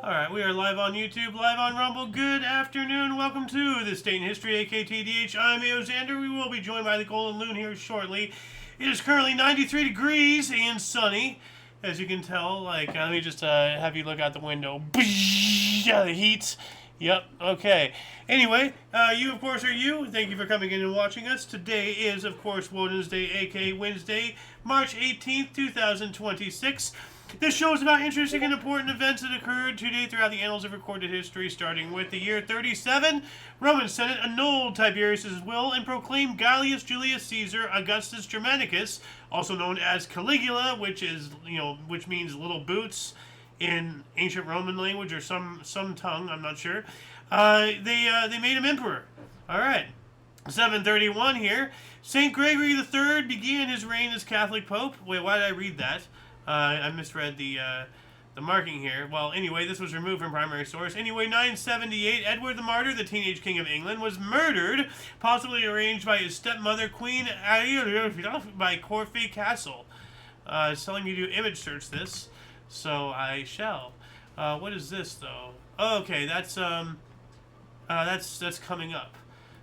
Alright, we are live on YouTube, live on Rumble. Good afternoon. Welcome to This Day in History, AKTDH. I'm Xander. We will be joined by the Golden Loon here shortly. It is currently 93 degrees and sunny, as you can tell. Let me just have you look out the window. Yeah, the heat. Yep, okay. Anyway, you, of course, are you. Thank you for coming in and watching us. Today is, of course, Wednesday, aka Wednesday, March 18th, 2026. This show is about interesting and important events that occurred today throughout the annals of recorded history, starting with the year 37. Roman Senate annulled Tiberius' will and proclaimed Gaius Julius Caesar Augustus Germanicus, also known as Caligula, which means little boots in ancient Roman language or some tongue, I'm not sure. They made him emperor. All right. 731 here. St. Gregory III began his reign as Catholic Pope. Wait, why did I read that? I misread the marking here. Well, anyway, this was removed from primary source. Anyway, 978, Edward the Martyr, the teenage king of England, was murdered, possibly arranged by his stepmother, Queen by Corfe Castle. It's telling me to image search this, so I shall. What is this though? Oh, okay, that's coming up.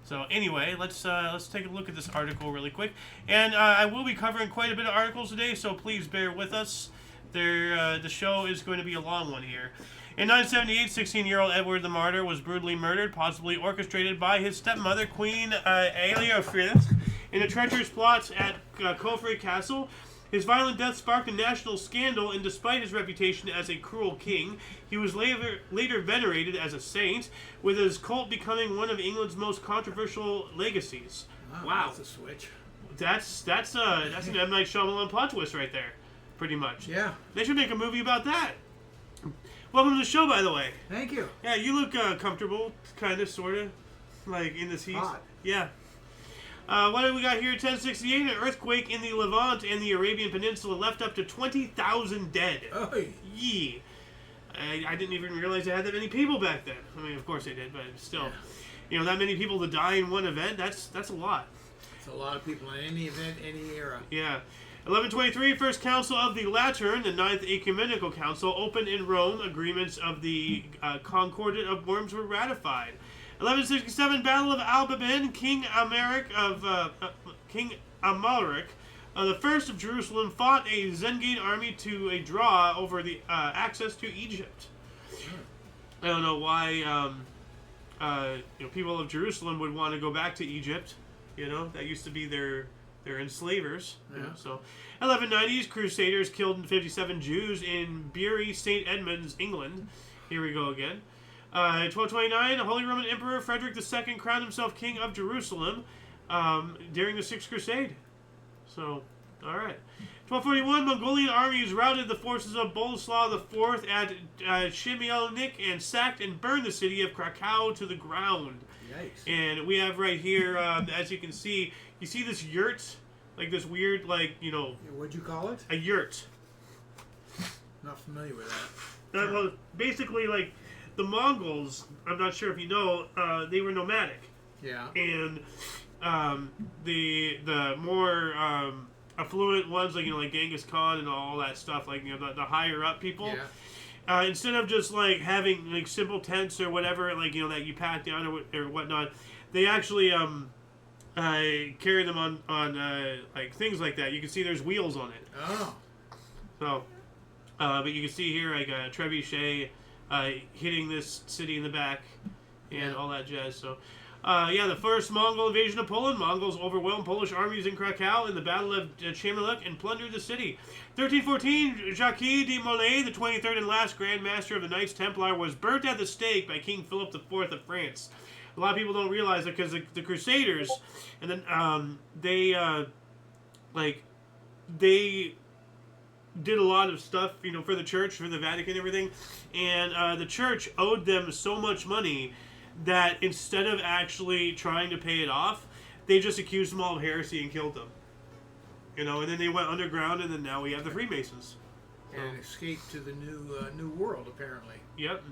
So anyway, let's take a look at this article really quick. And I will be covering quite a bit of articles today, so please bear with us. The show is going to be a long one here. In 978, 16-year-old Edward the Martyr was brutally murdered, possibly orchestrated by his stepmother, Queen Aelfrith, in a treacherous plot at Corfe Castle. His violent death sparked a national scandal, and despite his reputation as a cruel king, he was later venerated as a saint, with his cult becoming one of England's most controversial legacies. Wow. That's a switch. That's an M. Night Shyamalan plot twist right there, pretty much. Yeah. They should make a movie about that. Welcome to the show, by the way. Thank you. Yeah, you look comfortable, kind of, sort of, like in this heat. Hot. Yeah. What do we got here? 1068, an earthquake in the Levant and the Arabian Peninsula left up to 20,000 dead. Oh. Yee. I didn't even realize they had that many people back then. I mean, of course they did, but still. Yeah. That many people to die in one event, that's a lot. It's a lot of people in any event, any era. Yeah. 1123, First Council of the Lateran, the Ninth Ecumenical Council, opened in Rome. Agreements of the Concordat of Worms were ratified. 1167, Battle of Albuben, King Amalric, the first of Jerusalem, fought a Zengid army to a draw over the access to Egypt. I don't know why people of Jerusalem would want to go back to Egypt. That used to be their enslavers. Yeah. So, 1190s, Crusaders killed 57 Jews in Bury, St. Edmunds, England. Here we go again. 1229, Holy Roman Emperor Frederick II crowned himself King of Jerusalem during the Sixth Crusade. So, alright. 1241, Mongolian armies routed the forces of Boleslaw IV at Shemielnik and sacked and burned the city of Krakow to the ground. Yikes. And we have right here, as you can see, you see this yurt? Like this weird, What'd you call it? a yurt. Not familiar with that. Well, basically, the Mongols, I'm not sure if you know, they were nomadic. Yeah. And the more affluent ones, like Genghis Khan and all that stuff, the higher up people, Yeah. Instead of just having simple tents or whatever, that you pack down or whatnot, they actually carry them on things like that. You can see there's wheels on it. Oh. So, but you can see here a trebuchet hitting this city in the back and all that jazz. So, the first Mongol invasion of Poland. Mongols overwhelmed Polish armies in Krakow in the Battle of Chmieluk and plundered the city. 1314, Jacques de Molay, the 23rd and last Grand Master of the Knights Templar, was burnt at the stake by King Philip IV of France. A lot of people don't realize it because the Crusaders, and then they did a lot of stuff, for the church, for the Vatican and everything, and the church owed them so much money that instead of actually trying to pay it off, they just accused them all of heresy and killed them. And then they went underground, and then now we have the Freemasons. And escaped to the new world, apparently. Yep.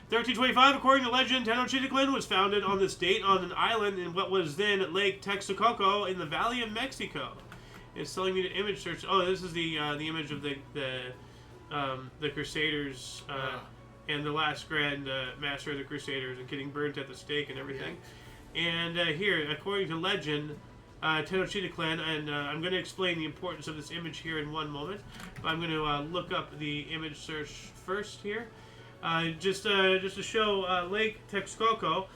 1325, according to legend, Tenochtitlan was founded on this date on an island in what was then Lake Texcoco in the Valley of Mexico. It's telling me to image search. Oh, this is the image of the Crusaders and the last grand master of the Crusaders and getting burnt at the stake and everything. And here, according to legend, Tenochtitlan, and I'm going to explain the importance of this image here in one moment, but I'm going to look up the image search first here. Just to show Lake Texcoco,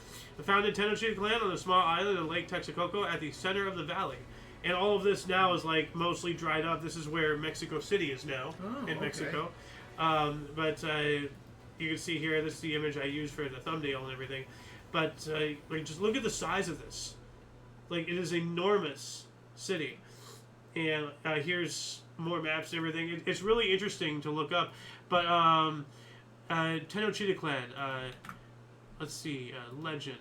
founded Tenochtitlan on a small island in Lake Texcoco at the center of the valley. And all of this now is like mostly dried up. This is where Mexico City is now, in Mexico. But you can see here, this is the image I used for the thumbnail and everything. But like, just look at the size of this. Like, it is an enormous city. And here's more maps and everything. It's really interesting to look up. But Tenochtitlan, let's see, legend.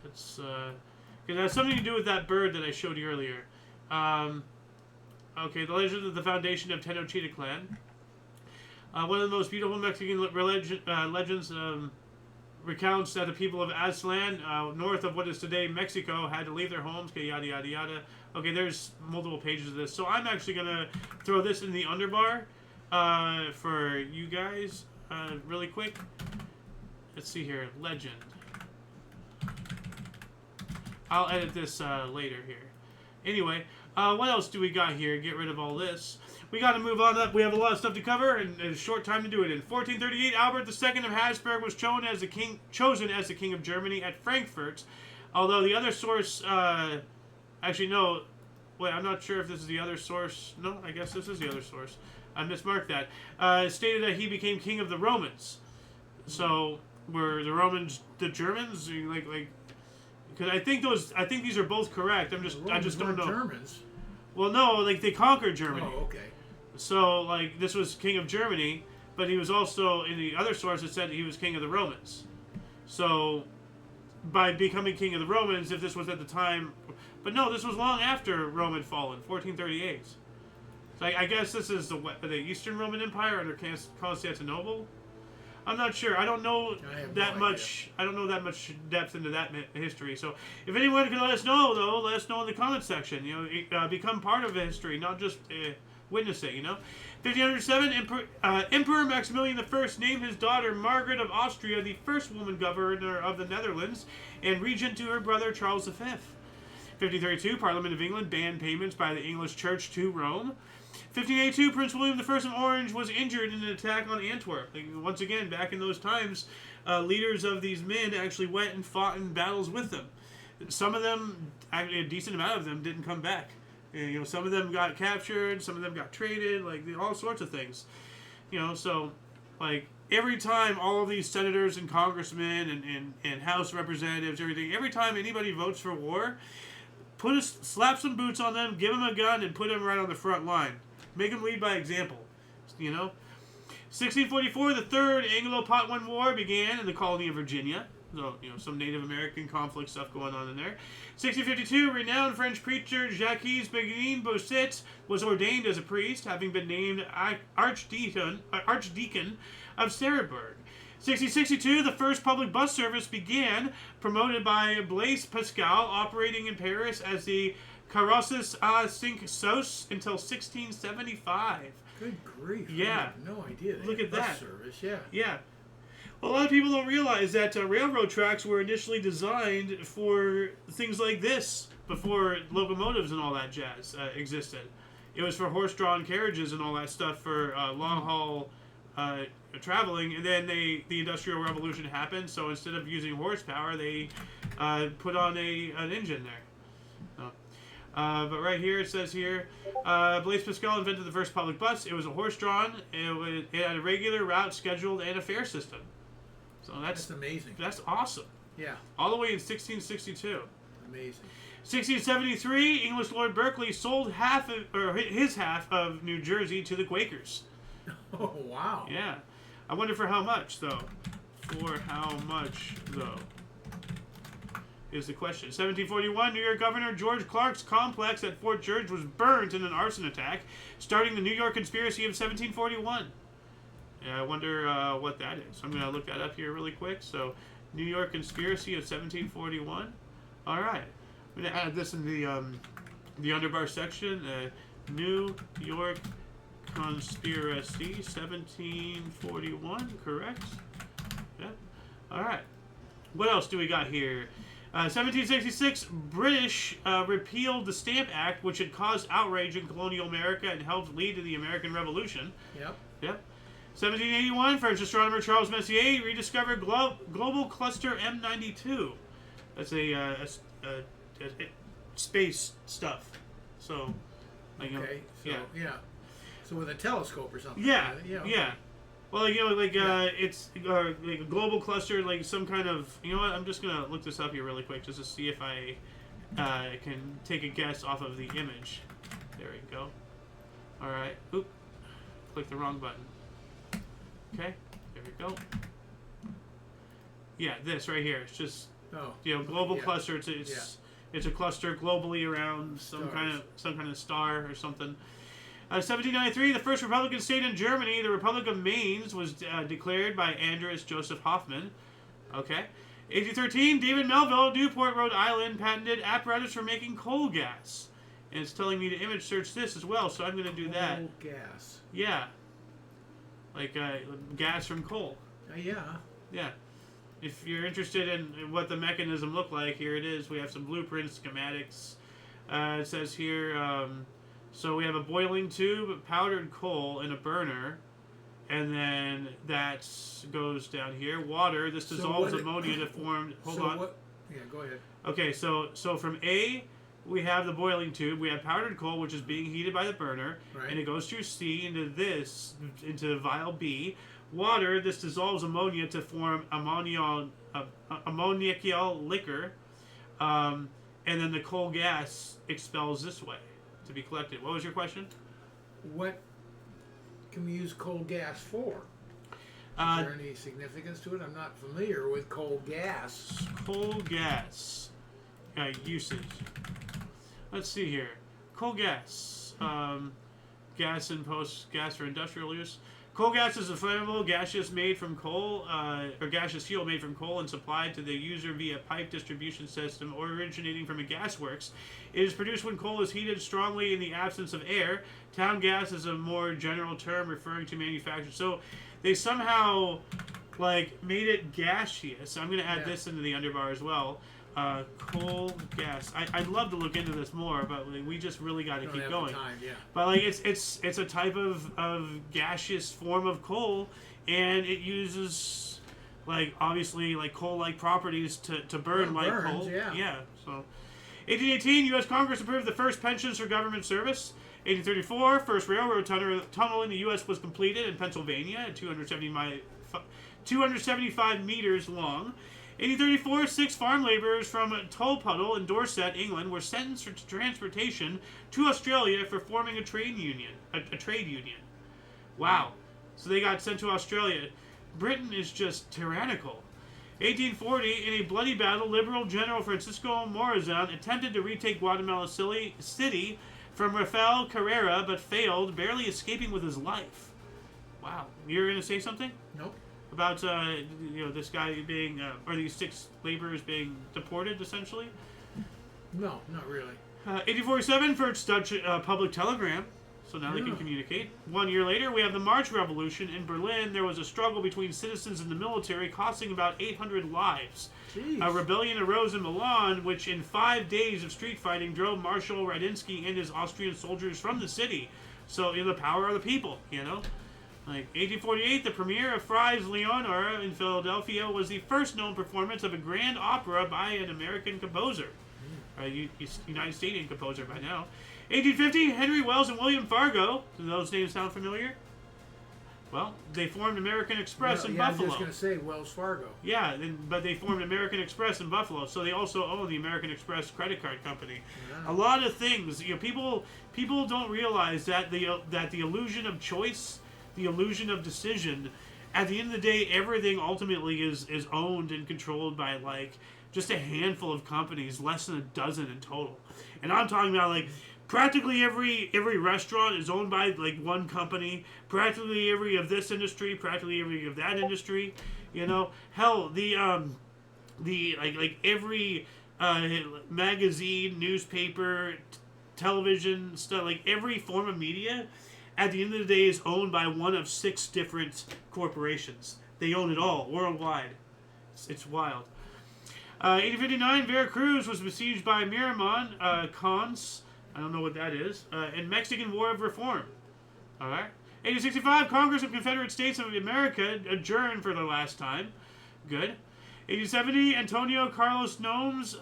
It's it has something to do with that bird that I showed you earlier. Okay, the legend of the foundation of Tenochtitlan. One of the most beautiful Mexican legends recounts that the people of Aztlan, north of what is today Mexico, had to leave their homes, yada yada yada. Okay, there's multiple pages of this. So I'm actually going to throw this in the underbar for you guys really quick. Let's see here, legend. I'll edit this later here. Anyway, what else do we got here? Get rid of all this. We got to move on up. We have a lot of stuff to cover, and a short time to do it. In 1438, Albert II of Habsburg was chosen as the king of Germany at Frankfurt. Although the other source, actually no, wait, I'm not sure if this is the other source. No, I guess this is the other source. I mismarked that. Stated that he became king of the Romans. So were the Romans the Germans? Like, because I think these are both correct. I just don't know. Germans. Well, no, like they conquered Germany. Oh, okay. So, like, this was king of Germany, but he was also, in the other source, it said he was king of the Romans. So, by becoming king of the Romans, if this was at the time... But no, this was long after Rome had fallen, 1438. So I guess this is the Eastern Roman Empire under Constantinople. I'm not sure. I don't know that much. I don't know that much depth into that history. So, if anyone can let us know, though, let us know in the comment section. You know, become part of the history, not just witness it. You know, 1507, Emperor Maximilian I named his daughter Margaret of Austria the first woman governor of the Netherlands and regent to her brother Charles V. 1532, Parliament of England banned payments by the English Church to Rome. 1582, Prince William I of Orange was injured in an attack on Antwerp. Like, once again, back in those times, leaders of these men actually went and fought in battles with them. Some of them, actually a decent amount of them, didn't come back. And, you know, some of them got captured, some of them got traded, like all sorts of things. You know, so like every time all of these senators and congressmen and House representatives, everything, every time anybody votes for war, slap some boots on them, give them a gun, and put them right on the front line. Make them lead by example, you know. 1644, the Third Anglo-Pottwan War began in the colony of Virginia. So, you know, some Native American conflict stuff going on in there. 1652, renowned French preacher Jacques Béguin Bossuet was ordained as a priest, having been named Archdeacon of Sarrebourg. 1662, the first public bus service began, promoted by Blaise Pascal, operating in Paris as the Carrosses à Cinq Sauces until 1675. Good grief. Yeah. I have no idea. Look at that. Service, yeah. Yeah. Well, a lot of people don't realize that railroad tracks were initially designed for things like this before locomotives and all that jazz existed. It was for horse-drawn carriages and all that stuff for long-haul traveling, and then the Industrial Revolution happened, so instead of using horsepower, they put on an engine there. But right here it says here, Blaise Pascal invented the first public bus. It was a horse-drawn. It had a regular route scheduled and a fare system. So that's amazing. That's awesome. Yeah. All the way in 1662. Amazing. 1673, English Lord Berkeley sold his half of New Jersey to the Quakers. Oh wow. Yeah. I wonder for how much though. For how much though? Is the question. 1741, New York Governor George Clark's complex at Fort George was burnt in an arson attack, starting the New York Conspiracy of 1741. Yeah, I wonder what that is. I'm going to look that up here really quick. So, New York Conspiracy of 1741. All right. I'm going to add this in the underbar section. New York conspiracy, 1741, correct? Yeah. All right. What else do we got here? 1766, British repealed the Stamp Act, which had caused outrage in colonial America and helped lead to the American Revolution. Yep. 1781, French astronomer Charles Messier rediscovered global cluster M92. That's a space stuff. So, like, Okay. So, yeah. So with a telescope or something. Yeah. Okay. Yeah. Well, it's like a global cluster, like some kind of. You know what? I'm just gonna look this up here really quick just to see if I can take a guess off of the image. There we go. All right. Oop. Click the wrong button. Okay. There we go. Yeah, this right here. It's just global cluster. It's a cluster globally around some kind of star or something. 1793, the first Republican state in Germany, the Republic of Mainz, was declared by Andreas Joseph Hoffman. Okay. 1813, David Melville, Newport, Rhode Island, patented apparatus for making coal gas. And it's telling me to image search this as well, so I'm going to do that. Coal gas. Yeah. Like gas from coal. Yeah. Yeah. If you're interested in what the mechanism looked like, here it is. We have some blueprints, schematics. It says here... so we have a boiling tube, powdered coal, and a burner, and then that goes down here. Water. This dissolves ammonia to form. Hold on. Yeah, go ahead. Okay, so from A, we have the boiling tube. We have powdered coal, which is being heated by the burner, and it goes through C into vial B. Water. This dissolves ammonia to form ammoniacal liquor, and then the coal gas expels this way to be collected. What was your question? What can we use coal gas for? Is there any significance to it? I'm not familiar with coal gas. Coal gas usage. Let's see here. Coal gas. Gas for industrial use. Coal gas is a flammable gaseous made from coal, or gaseous fuel made from coal and supplied to the user via pipe distribution system originating from a gas works. It is produced when coal is heated strongly in the absence of air. Town gas is a more general term referring to manufacture. So they somehow made it gaseous. I'm going to add this into the underbar as well. Coal gas. I'd love to look into this more, but we just really got to keep going. But it's a type of gaseous form of coal, and it uses obviously coal-like properties to burn like coal. Yeah. So, 1818, U.S. Congress approved the first pensions for government service. 1834, first railroad tunnel in the U.S. was completed in Pennsylvania at 275 meters long. 1834, 6 farm laborers from Tolpuddle in Dorset, England, were sentenced for transportation to Australia for forming a trade union. A trade union. Wow. So they got sent to Australia. Britain is just tyrannical. 1840, in a bloody battle, Liberal General Francisco Morazan attempted to retake Guatemala City from Rafael Carrera, but failed, barely escaping with his life. Wow. You were going to say something? Nope. About this guy being or these 6 laborers being deported essentially? No, not really. 1847, first Dutch public telegram, so now they can communicate. 1 year later, we have the March Revolution in Berlin. There was a struggle between citizens and the military, costing about 800 lives. Jeez. A rebellion arose in Milan, which in 5 days of street fighting drove Marshal Radinsky and his Austrian soldiers from the city. So the power of the people, 1848, the premiere of Fry's Leonora in Philadelphia was the first known performance of a grand opera by an American composer. United States composer by now. 1850, Henry Wells and William Fargo. Do those names sound familiar? Well, they formed American Express in Buffalo. I was just going to say Wells Fargo. Yeah, but they formed American Express in Buffalo, so they also own the American Express credit card company. Yeah. A lot of things, people don't realize that the illusion of choice, the illusion of decision, at the end of the day, everything ultimately is owned and controlled by just a handful of companies, less than a dozen in total. And I'm talking about practically every restaurant is owned by one company. Practically every of this industry, practically every of that industry. Hell, every magazine, newspaper, television stuff, every form of media. at the end of the day is owned by one of 6 different corporations. They own it all worldwide. It's wild. 1859, Veracruz was besieged by Miramon Khans. I don't know what that is. And Mexican War of Reform. All right. 1865, Congress of Confederate States of America adjourned for the last time. Good. 1870, Antonio Carlos Gomes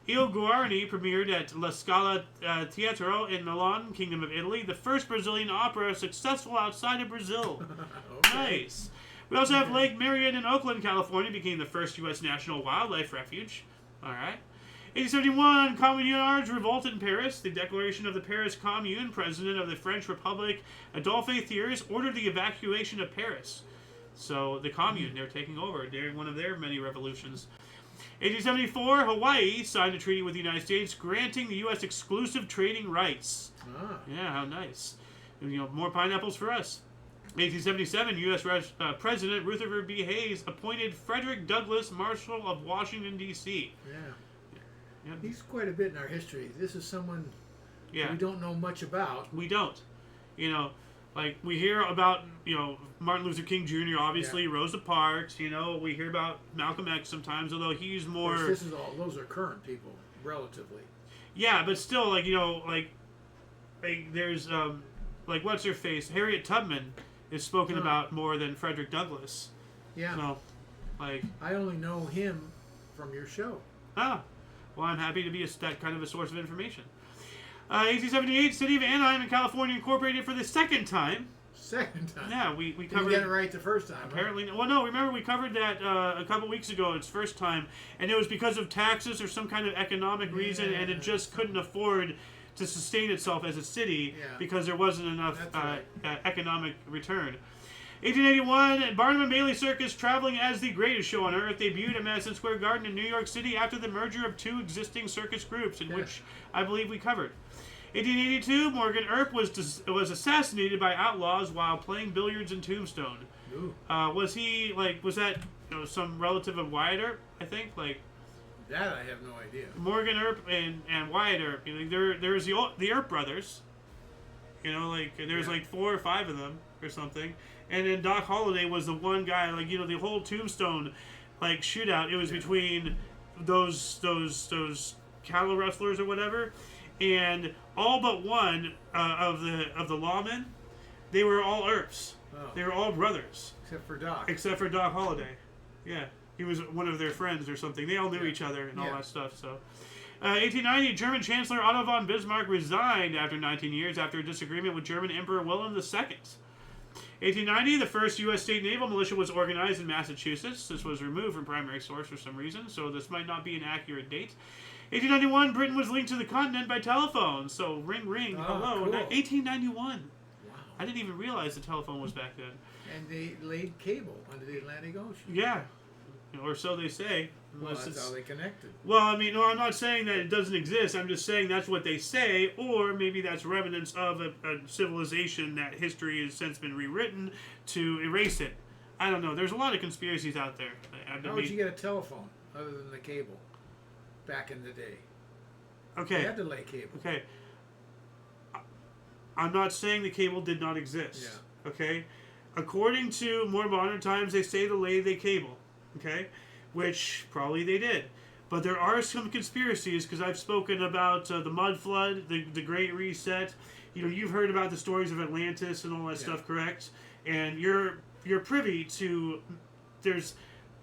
Il Guarni premiered at La Scala Teatro in Milan, Kingdom of Italy, the first Brazilian opera successful outside of Brazil. Okay. Nice. We also have Lake Marion in Oakland, California, became the first U.S. national wildlife refuge. All right. 1871, Communards revolt in Paris. The declaration of the Paris Commune, president of the French Republic, Adolphe Thiers, ordered the evacuation of Paris. So the Commune, they're taking over during one of their many revolutions. 1874, Hawaii signed a treaty with the United States granting the U.S. exclusive trading rights. Ah. Yeah, how nice. More pineapples for us. 1877, U.S. President Rutherford B. Hayes appointed Frederick Douglass Marshal of Washington, D.C. Yeah. Yeah. He's quite a bit in our history. This is someone Yeah. we don't know much about. We don't. We hear about, Martin Luther King Jr., obviously, Rosa Parks, we hear about Malcolm X sometimes, although he's more... Of course, those are current people, relatively. Yeah, but still, there's, what's-her-face? Harriet Tubman is spoken about more than Frederick Douglass. Yeah. So, I only know him from your show. well, I'm happy to be that kind of a source of information. 1878, City of Anaheim in California incorporated for the second time. Second time? Yeah, we Didn't covered... get it right the first time. Apparently, well, no. Remember, we covered that a couple weeks ago. Its first time, and it was because of taxes or some kind of economic reason, and it just couldn't afford to sustain itself as a city because there wasn't enough economic return. 1881, Barnum and Bailey Circus, traveling as the greatest show on earth, debuted at Madison Square Garden in New York City after the merger of 2 existing circus groups, in which I believe we covered. 1882, Morgan Earp was assassinated by outlaws while playing billiards in Tombstone. Was that some relative of Wyatt Earp? I think that I have no idea. Morgan Earp and Wyatt Earp. There's the Earp brothers. There's 4 or 5 of them or something. And then Doc Holliday was the one guy. The whole Tombstone shootout. It was between those cattle rustlers or whatever. And all but one of the lawmen, they were all Earps. Oh. They were all brothers. Except for Doc Holliday. Yeah. He was one of their friends or something. They all knew each other and all that stuff. So, 1890, German Chancellor Otto von Bismarck resigned after 19 years after a disagreement with German Emperor Wilhelm II. 1890, the first U.S. state naval militia was organized in Massachusetts. This was removed from primary source for some reason, so this might not be an accurate date. 1891, Britain was linked to the continent by telephone. So, ring, ring, hello. Cool. 1891. Wow. I didn't even realize the telephone was back then. And they laid cable under the Atlantic Ocean. Yeah. Or so they say. Well, that's how they connected. Well, no, I'm not saying that it doesn't exist. I'm just saying that's what they say, or maybe that's remnants of a civilization that history has since been rewritten to erase it. I don't know. There's a lot of conspiracies out there. How would you get a telephone other than the cable back in the day? Okay. You had to lay cable. Okay. I'm not saying the cable did not exist. Yeah. Okay? According to more modern times, they say to lay the cable. Okay? Which probably they did. But there are some conspiracies, because I've spoken about the mud flood, the Great Reset. You've heard about the stories of Atlantis and all that stuff, correct? And you're privy to... There's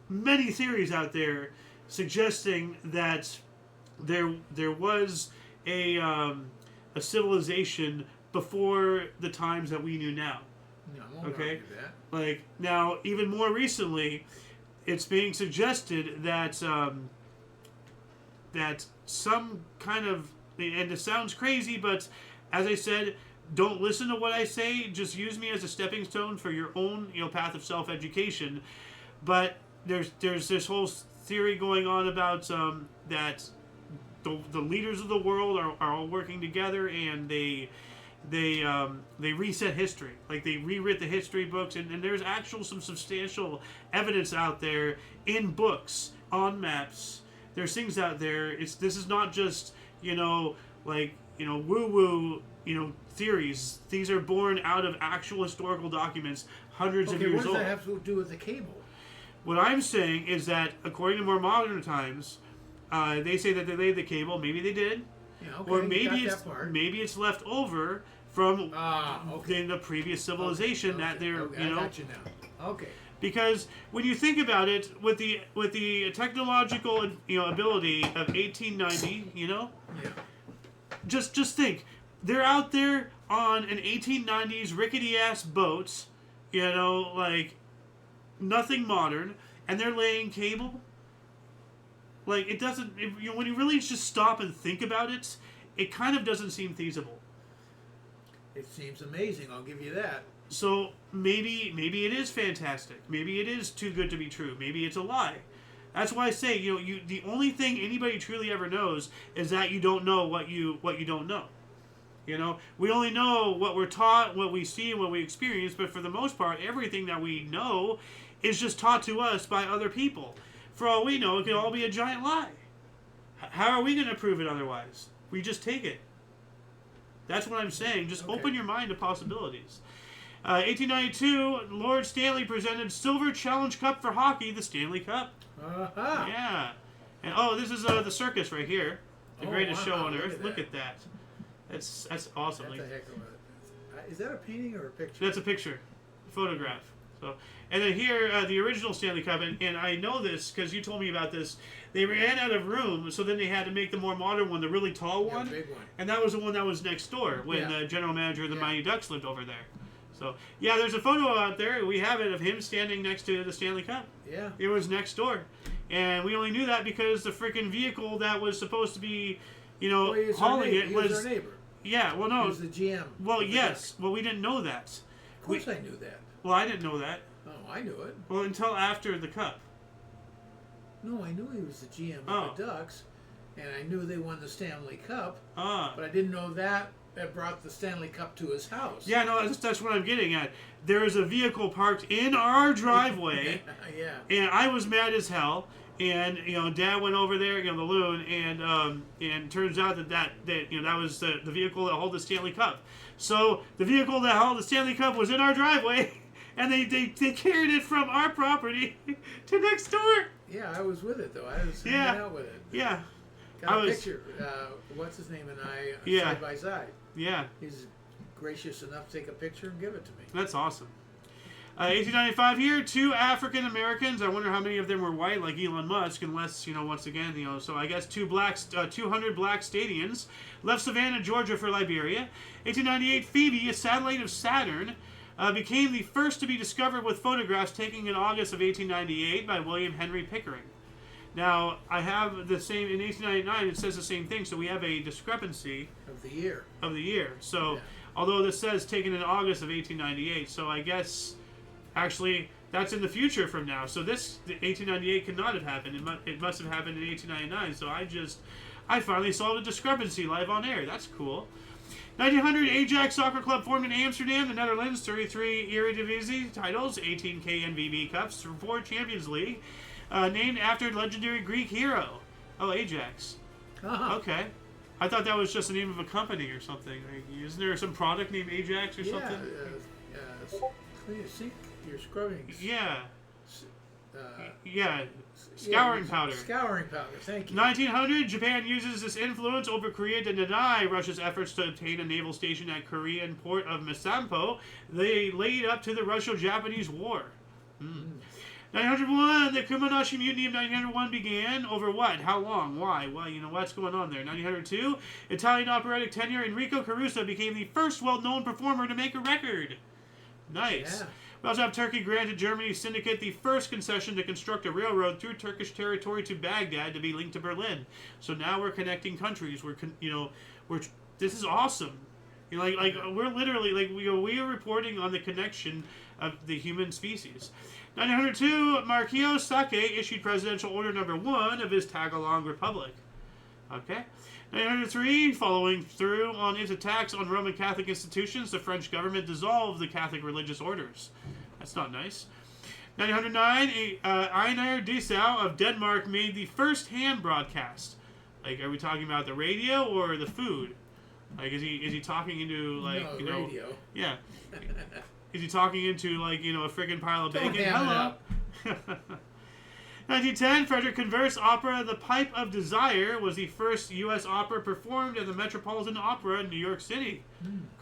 many theories out there suggesting that there was a civilization before the times that we knew now. No, I won't argue that. Now, even more recently, it's being suggested that that some kind of, and it sounds crazy, but as I said, don't listen to what I say. Just use me as a stepping stone for your own path of self-education. But there's this whole theory going on about that the leaders of the world are all working together, and they reset history. They rewrit the history books, and there's some substantial evidence out there in books, on maps. There's things out there. This is not just woo-woo theories. These are born out of actual historical documents hundreds of years old. What does old. that have to do with the cable? What I'm saying is that according to more modern times, they say that they laid the cable. Maybe they did. Yeah, okay, Or maybe it's left over from the previous civilization that they're I got you now. Okay. Because when you think about it, with the technological ability of 1890, Yeah. just think, they're out there on an 1890s rickety ass boat, like nothing modern, and they're laying cable. Like, it doesn't. When you really just stop and think about it, it kind of doesn't seem feasible. It seems amazing. I'll give you that. So maybe it is fantastic. Maybe it is too good to be true. Maybe it's a lie. That's why I say, the only thing anybody truly ever knows is that you don't know what you don't know. We only know what we're taught, what we see, and what we experience. But for the most part, everything that we know is just taught to us by other people. For all we know, it could all be a giant lie. How are we going to prove it otherwise? We just take it. That's what I'm saying. Just open your mind to possibilities. 1892, Lord Stanley presented Silver Challenge Cup for hockey, the Stanley Cup. Uh-huh. Yeah. And this is the circus right here. The greatest show on earth. Look at that. That's awesome. That's a heck of a... Is that a painting or a picture? That's a picture. A photograph. So, and then here, the original Stanley Cup, and I know this because you told me about this. They ran out of room, so then they had to make the more modern one, the really tall one. Big one. And that was the one that was next door when the general manager of the Mighty Ducks lived over there. So, yeah, there's a photo out there. We have it of him standing next to the Stanley Cup. Yeah. It was next door. And we only knew that because the freaking vehicle that was supposed to be, hauling it was... He was our neighbor. Yeah, well, no. He was the GM. Well, yes. Well, we didn't know that. Of course I knew that. Well, I didn't know that. Oh, I knew it. Well, until after the Cup. No, I knew he was the GM of the Ducks, and I knew they won the Stanley Cup, but I didn't know that brought the Stanley Cup to his house. Yeah, no, that's what I'm getting at. There is a vehicle parked in our driveway, and I was mad as hell. And Dad went over there, the loon, and turns out that was the vehicle that held the Stanley Cup. So the vehicle that held the Stanley Cup was in our driveway, and they carried it from our property to next door. Yeah, I was with it though. I was hanging out with it. Yeah. Got a picture. What's his name and I side by side. Yeah. He's gracious enough to take a picture and give it to me. That's awesome. 1895 here, 2 African Americans. I wonder how many of them were white, like Elon Musk, unless, once again, so I guess 200 black Stadians left Savannah, Georgia for Liberia. 1898, Phoebe, a satellite of Saturn, became the first to be discovered with photographs taken in August of 1898 by William Henry Pickering. Now, I have the same, in 1899, it says the same thing, so we have a discrepancy. Of the year. So, although this says taken in August of 1898, so I guess... Actually, that's in the future from now. So this 1898 cannot have happened. It must have happened in 1899. So I finally solved a discrepancy live on air. That's cool. 1900, Ajax Soccer Club formed in Amsterdam, the Netherlands. 33 Eredivisie titles, 18 KNVB Cups, 4 Champions League. Named after legendary Greek hero. Oh, Ajax. Uh-huh. Okay. I thought that was just the name of a company or something. Isn't there some product named Ajax or something? Sink your scrubbing. Yeah. Scouring powder. Scouring powder, thank you. 1900, Japan uses this influence over Korea to deny Russia's efforts to obtain a naval station at Korean port of Misampo. They laid up to the Russo-Japanese War. 1901, the Kumanoshi Mutiny of 1901 began. Over what? How long? Why? Well, what's going on there. 1902, Italian operatic tenor Enrico Caruso became the first well-known performer to make a record. Nice. Yeah. We also have Turkey granted Germany's syndicate the first concession to construct a railroad through Turkish territory to Baghdad to be linked to Berlin. So now we're connecting countries. This is awesome. We're literally we are reporting on the connection of the human species. 1902, Marquis Sake issued Presidential Order Number 1 of his Tagalong Republic. Okay. 1903, following through on its attacks on Roman Catholic institutions, the French government dissolved the Catholic religious orders. That's not nice. 1909, Einar Dessau of Denmark made the first ham broadcast. Are we talking about the radio or the food? Like, is he talking into, like, no, you know... radio. Yeah. Is he talking into, like, you know, a friggin' pile of bacon? Hello! 1910, Frederick Converse opera The Pipe of Desire was the first U.S. opera performed at the Metropolitan Opera in New York City.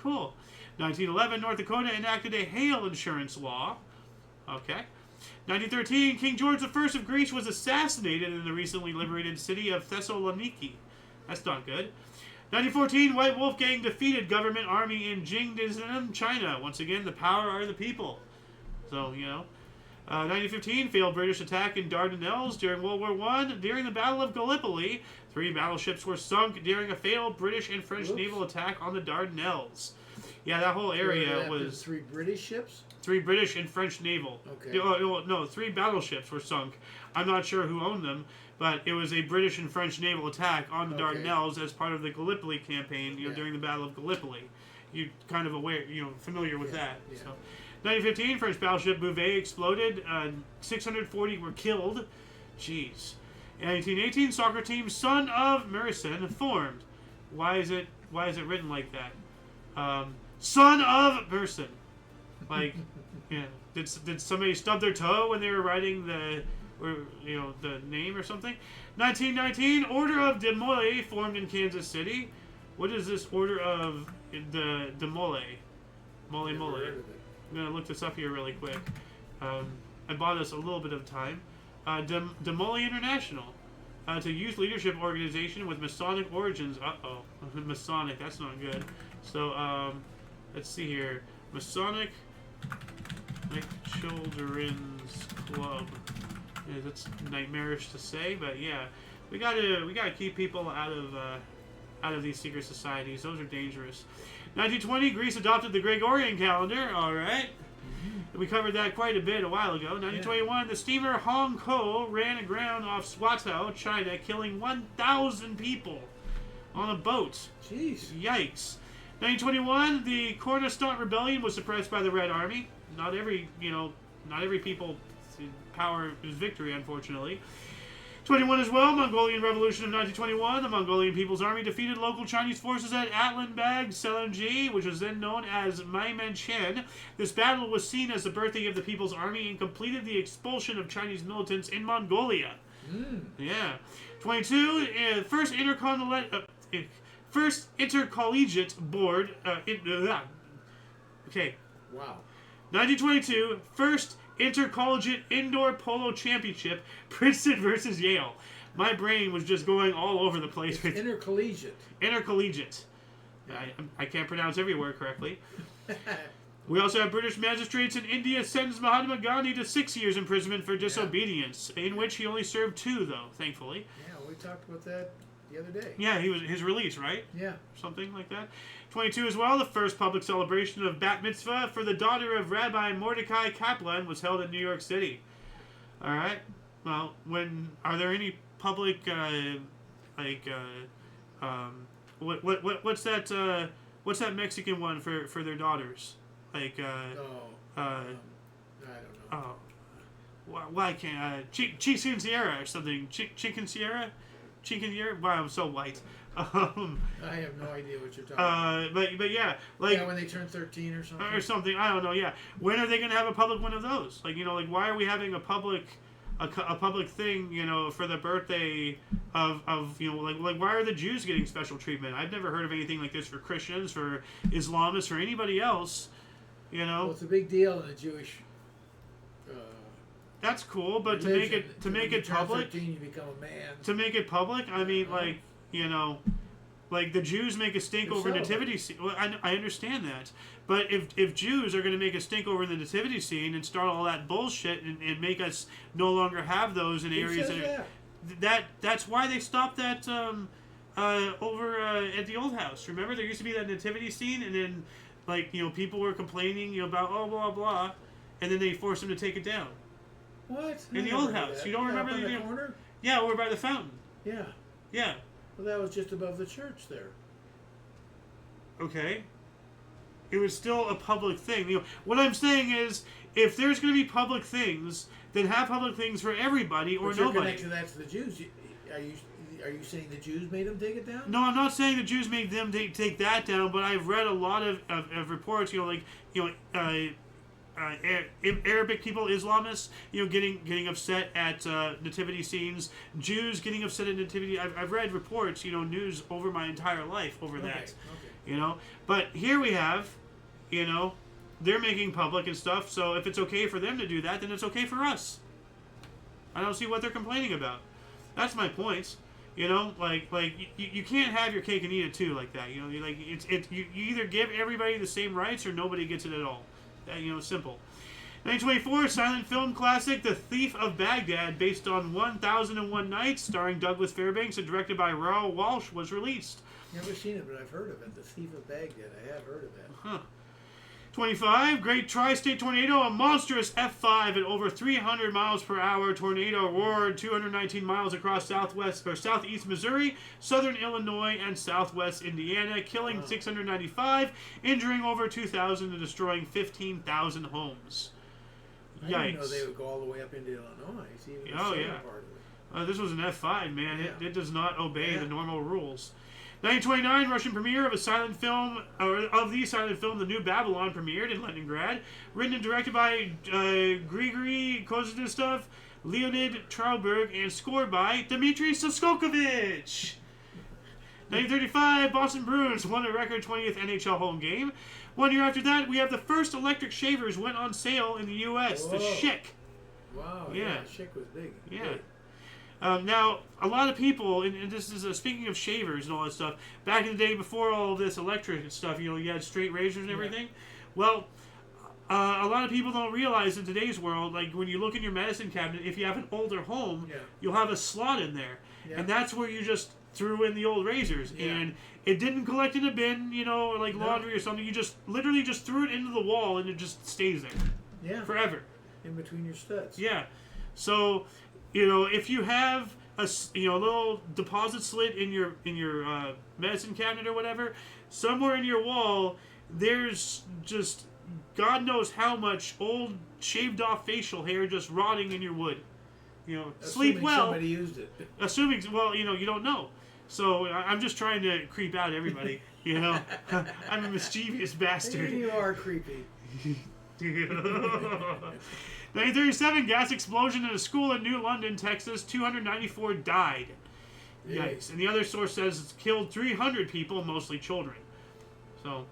Cool. 1911, North Dakota enacted a hail insurance law. Okay. 1913, King George I of Greece was assassinated in the recently liberated city of Thessaloniki. That's not good. 1914, White Wolf Gang defeated government army in Jingdezhen, China. Once again, the power are the people. So, you know. 1915, failed British attack in Dardanelles during World War I. During the Battle of Gallipoli, 3 battleships were sunk during a failed British and French naval attack on the Dardanelles. Yeah, that whole area was... 3 British ships? 3 British and French naval. Okay. No, 3 battleships were sunk. I'm not sure who owned them, but it was a British and French naval attack on the Dardanelles as part of the Gallipoli campaign, during the Battle of Gallipoli. You're kind of aware, familiar with that. Yeah. So. 1915, French battleship Bouvet exploded. 640 were killed. Jeez. In 1918, soccer team Son of Mersin formed. Why is it written like that? Son of Mersin. Like, yeah. Did somebody stub their toe when they were writing the name or something? 1919, Order of De Mole formed in Kansas City. What is this Order of the De Mole? Mole. I'm going to look this up here really quick. I bought us a little bit of time. De Mole International. It's a youth leadership organization with Masonic origins. Uh-oh. Masonic, that's not good. So, let's see here. Masonic Children's Club. Yeah, that's nightmarish to say, but yeah. We gotta keep people out of these secret societies. Those are dangerous. 1920, Greece adopted the Gregorian calendar. All right. We covered that quite a bit a while ago. 1921, the steamer Hong Kong ran aground off Swatow, China, killing 1,000 people on a boat. Jeez. Yikes. 1921, the Cornstalk Rebellion was suppressed by the Red Army. Not every people power is victory, unfortunately. 21 as well, Mongolian Revolution of 1921. The Mongolian People's Army defeated local Chinese forces at Atlanbag Selenji, which was then known as Maimenchen. This battle was seen as the birthday of the People's Army and completed the expulsion of Chinese militants in Mongolia. Yeah. 22, first intercollegiate board. Okay. Wow. 1922, first intercollegiate indoor polo championship, Princeton versus Yale. My brain was just going all over the place. It's intercollegiate. Intercollegiate. I can't pronounce every word correctly. We also have British magistrates in India sentenced Mahatma Gandhi to 6 years imprisonment for disobedience, in which he only served 2, though, thankfully. Yeah, we talked about that the other day. Yeah, his release, right? Yeah. Something like that. 22 as well, the first public celebration of Bat Mitzvah for the daughter of Rabbi Mordecai Kaplan was held in New York City. All right. Well, are there any public what's that Mexican one for their daughters? I don't know. Oh. Why can't Chicken Sierra or something? Chicken Sierra? Wow, I'm so white. I have no idea what you're talking about. But yeah, like when they turn 13 or something. Or something. I don't know. Yeah, when are they going to have a public one of those? Like why are we having a public thing? For the birthday of like why are the Jews getting special treatment? I've never heard of anything like this for Christians, for Islamists, or anybody else. Well, it's a big deal in the Jewish. That's cool, but to make it public, 13, you become a man. To make it public, I mean, like the Jews make a stink over nativity scene. Well, I understand that, but if Jews are going to make a stink over the nativity scene and start all that bullshit and make us no longer have those in areas that's why they stopped that over at the old house. Remember, there used to be that nativity scene, and then people were complaining about blah blah, and then they forced them to take it down. What? In the old house. You don't remember the corner? Yeah, over by the fountain. Yeah. Yeah. Well, that was just above the church there. Okay. It was still a public thing. What I'm saying is, if there's going to be public things, then have public things for everybody or nobody. Your connection to the Jews. Are you saying the Jews made them take it down? No, I'm not saying the Jews made them take that down, but I've read a lot of reports. Arabic people, Islamists, getting upset at nativity scenes. Jews getting upset at nativity. I've read reports, news over my entire life over that. Okay. But here we have, they're making public and stuff. So if it's okay for them to do that, then it's okay for us. I don't see what they're complaining about. That's my point. You can't have your cake and eat it too like that. You either give everybody the same rights or nobody gets it at all. Simple. 1924 silent film classic The Thief of Baghdad, based on 1001 Nights, starring Douglas Fairbanks and directed by Raoul Walsh, was released. Never seen it, but I've heard of it. The Thief of Baghdad. I have heard of that. Huh. 25, Great Tri-State Tornado, a monstrous F5 at over 300 miles per hour tornado roared 219 miles across southeast Missouri, southern Illinois, and southwest Indiana, killing 695, injuring over 2,000, and destroying 15,000 homes. Yikes. I didn't know they would go all the way up into Illinois. Even the southern part of it. This was an F5, man. Yeah. It does not obey the normal rules. 1929, Russian premiere of the silent film, The New Babylon, premiered in Leningrad. Written and directed by Grigory Kozyntsov, Leonid Trauberg, and scored by Dmitry Soskokovich. 1935, Boston Bruins won a record 20th NHL home game. 1 year after that, we have the first electric shavers went on sale in the U.S., the Schick. Wow, yeah, Schick was big. Yeah. Big. Now, a lot of people, and this is speaking of shavers and all that stuff, back in the day before all of this electric stuff, you had straight razors and everything. Well, a lot of people don't realize in today's world, like when you look in your medicine cabinet, if you have an older home, you'll have a slot in there. Yeah. And that's where you just threw in the old razors. Yeah. And it didn't collect in a bin, like laundry or something. You just literally just threw it into the wall and it just stays there. Yeah. Forever. In between your studs. Yeah. So... if you have a little deposit slit in your medicine cabinet or whatever, somewhere in your wall, there's just God knows how much old shaved off facial hair just rotting in your wood. Sleep well. Somebody used it. Assuming, you don't know. So I'm just trying to creep out everybody. I'm a mischievous bastard. You are creepy. 1937, gas explosion in a school in New London, Texas. 294 died. Yikes. And the other source says it's killed 300 people, mostly children. So,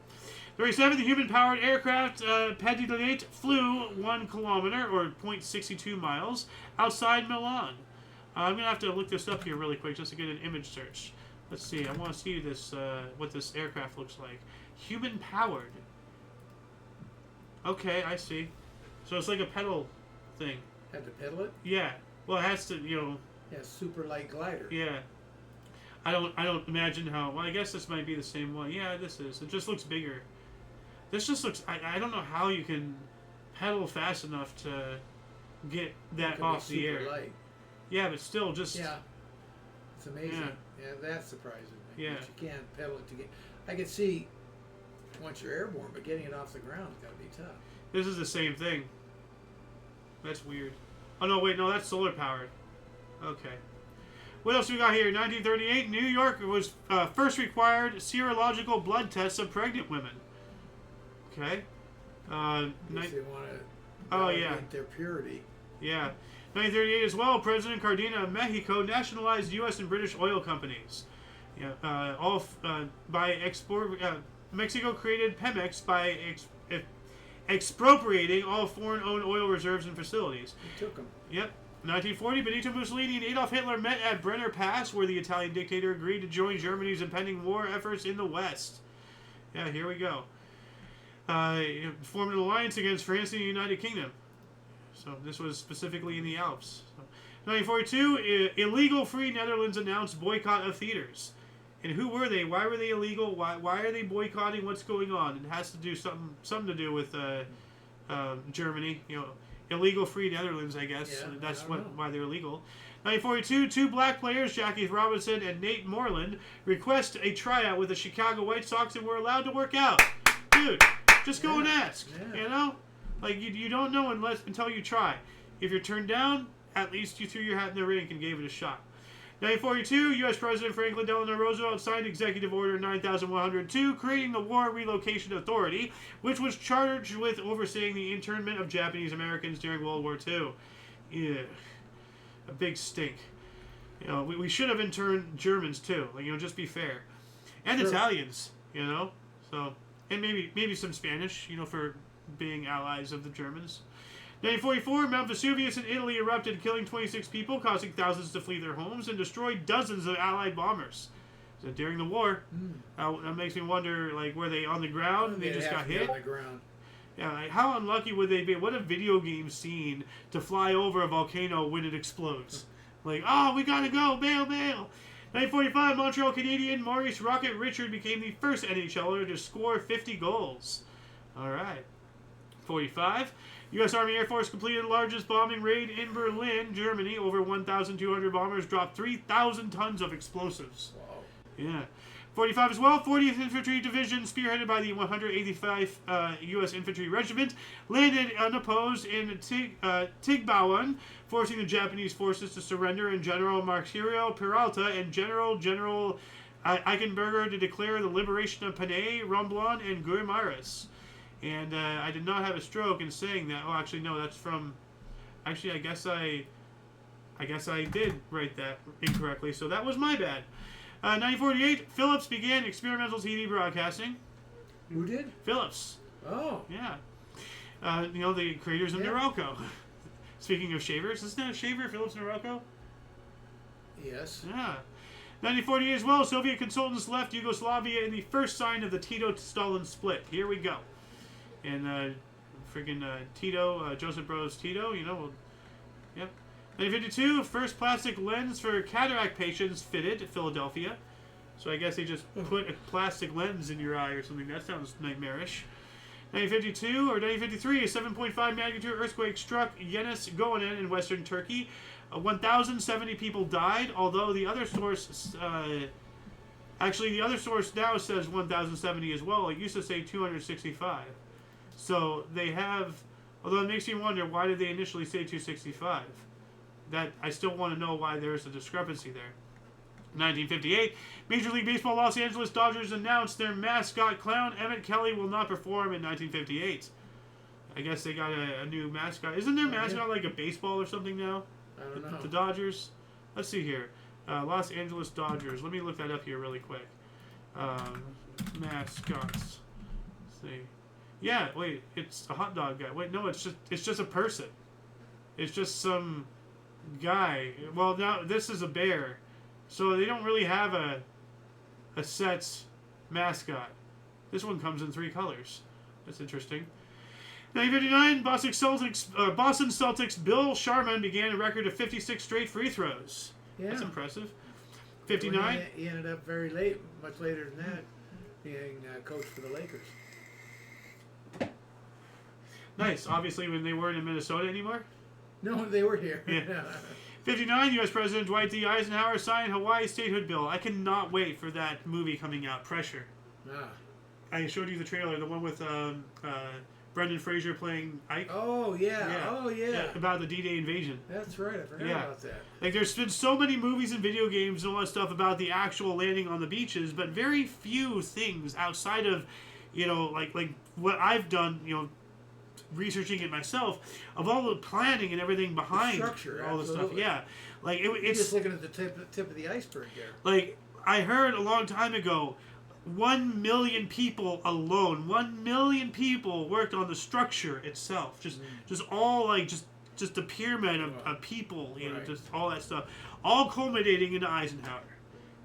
37, the human-powered aircraft Todate flew 1 kilometer, or 0.62 miles, outside Milan. I'm going to have to look this up here really quick just to get an image search. Let's see. I want to see this what this aircraft looks like. Human-powered. Okay, I see. So it's like a pedal thing. Had to pedal it? Yeah. Well, it has to, Yeah, super light glider. Yeah. I don't imagine how. Well, I guess this might be the same one. Yeah, this is. It just looks bigger. This just looks. I don't know how you can pedal fast enough to get that off the air. Light. Yeah, but still, just. Yeah. It's amazing. Yeah, that's surprising. Yeah. But you can't pedal it to get. I could see once you're airborne, but getting it off the ground is got to be tough. This is the same thing. That's weird. Oh, no, wait, no, that's solar powered. Okay. What else we got here? 1938, New York was first required serological blood tests of pregnant women. Okay. They want to validate their purity. Yeah. 1938 as well, President Cardina of Mexico nationalized U.S. and British oil companies. Yeah. Mexico created Pemex by expropriating all foreign-owned oil reserves and facilities. It took them. Yep. 1940, Benito Mussolini and Adolf Hitler met at Brenner Pass, where the Italian dictator agreed to join Germany's impending war efforts in the West. Yeah, here we go. Formed an alliance against France and the United Kingdom. So this was specifically in the Alps. So, 1942, illegal Free Netherlands announced boycott of theaters. And who were they? Why were they illegal? Why are they boycotting? What's going on? It has to do something to do with Germany. Illegal Free Netherlands, I guess. Yeah, that's why they're illegal. 1942, 2 black players, Jackie Robinson and Nate Moreland, request a tryout with the Chicago White Sox and were allowed to work out. Dude, just go and ask. Yeah. You don't know until you try. If you're turned down, at least you threw your hat in the ring and gave it a shot. 1942, U.S. President Franklin Delano Roosevelt signed Executive Order 9102, creating the War Relocation Authority, which was charged with overseeing the internment of Japanese Americans during World War II. Yeah, a big stink. You know, we should have interned Germans too. Like, you know, just be fair, and sure. Italians. You know, so and maybe some Spanish. You know, for being allies of the Germans. 1944, Mount Vesuvius in Italy erupted, killing 26 people, causing thousands to flee their homes, and destroyed dozens of Allied bombers. So during the war, that makes me wonder, like, were they on the ground? They just got hit. On the ground. Yeah, like, how unlucky would they be? What a video game scene to fly over a volcano when it explodes. Like, oh, we gotta go, bail, bail. 1945, Montreal Canadian Maurice Rocket Richard became the first NHLer to score 50 goals. All right. 45. U.S. Army Air Force completed the largest bombing raid in Berlin, Germany. Over 1,200 bombers dropped 3,000 tons of explosives. Wow. Yeah. 45 as well. 40th Infantry Division, spearheaded by the 185 U.S. Infantry Regiment, landed unopposed in Tigbawan, forcing the Japanese forces to surrender, and General Marcirio Peralta and General Eichenberger to declare the liberation of Panay, Romblon, and Guimaras. And I did not have a stroke in saying that. Oh, actually, no, that's from... Actually, I guess I did write that incorrectly, so that was my bad. 1948, Philips began experimental TV broadcasting. Who did? Philips. Oh. Yeah. You know, the creators of Norelco. Speaking of shavers, isn't that a shaver, Philips Norelco? Yes. Yeah. 1948 as well, Soviet consultants left Yugoslavia in the first sign of the Tito-Stalin split. Here we go. And freaking Tito, Joseph Broz Tito, you know, yep. 1952, first plastic lens for cataract patients fitted at Philadelphia. So I guess they just put a plastic lens in your eye or something. That sounds nightmarish. 1952 or 1953, a 7.5 magnitude earthquake struck Yenice Goanen in western Turkey. 1,070 people died, although the other source... actually, the other source now says 1,070 as well. It used to say 265. So they have, although it makes me wonder, why did they initially say 265? That I still want to know why there's a discrepancy there. 1958, Major League Baseball Los Angeles Dodgers announced their mascot clown Emmett Kelly will not perform in 1958. I guess they got a new mascot. Isn't their mascot like a baseball or something now? I don't know. The Dodgers? Let's see here. Los Angeles Dodgers. Let me look that up here really quick. Mascots. Let's see. Yeah, wait, it's a hot dog guy. Wait, no, it's just a person. It's just some guy. Well, now this is a bear, so they don't really have a set mascot. This one comes in 3 colors. That's interesting. 1959, Boston Celtics Bill Sharman began a record of 56 straight free throws. Yeah. That's impressive. 59. He ended up very late, much later than that, being coach for the Lakers. Nice. Obviously, when they weren't in Minnesota anymore. No, they were here. Yeah. 59, U.S. President Dwight D. Eisenhower signed Hawaii Statehood Bill. I cannot wait for that movie coming out, Pressure. Ah. I showed you the trailer, the one with Brendan Fraser playing Ike. Oh, yeah. Oh, yeah. About the D-Day invasion. That's right. I forgot about that. Like, there's been so many movies and video games and all that stuff about the actual landing on the beaches, but very few things outside of, you know, like what I've done, you know, researching it myself, of all the planning and everything behind the structure, all the stuff. Yeah, like it's you're just looking at the tip of the iceberg there. Like, I heard a long time ago, 1 million people alone, 1 million people worked on the structure itself. Just all like just a pyramid of people, you know, just all that stuff, all culminating into Eisenhower.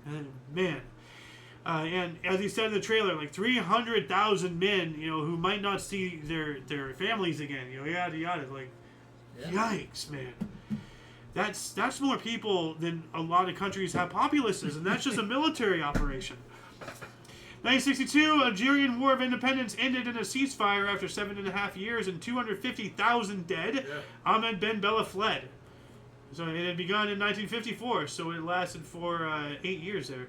And man. And as he said in the trailer, like 300,000 men, you know, who might not see their families again, you know, yada yada. Like, yikes, man. That's more people than a lot of countries have populaces, and that's just a military operation. 1962, Algerian War of Independence ended in a ceasefire after 7.5 years and 250,000 dead. Yeah. Ahmed Ben Bella fled. So it had begun in 1954, so it lasted for 8 years there.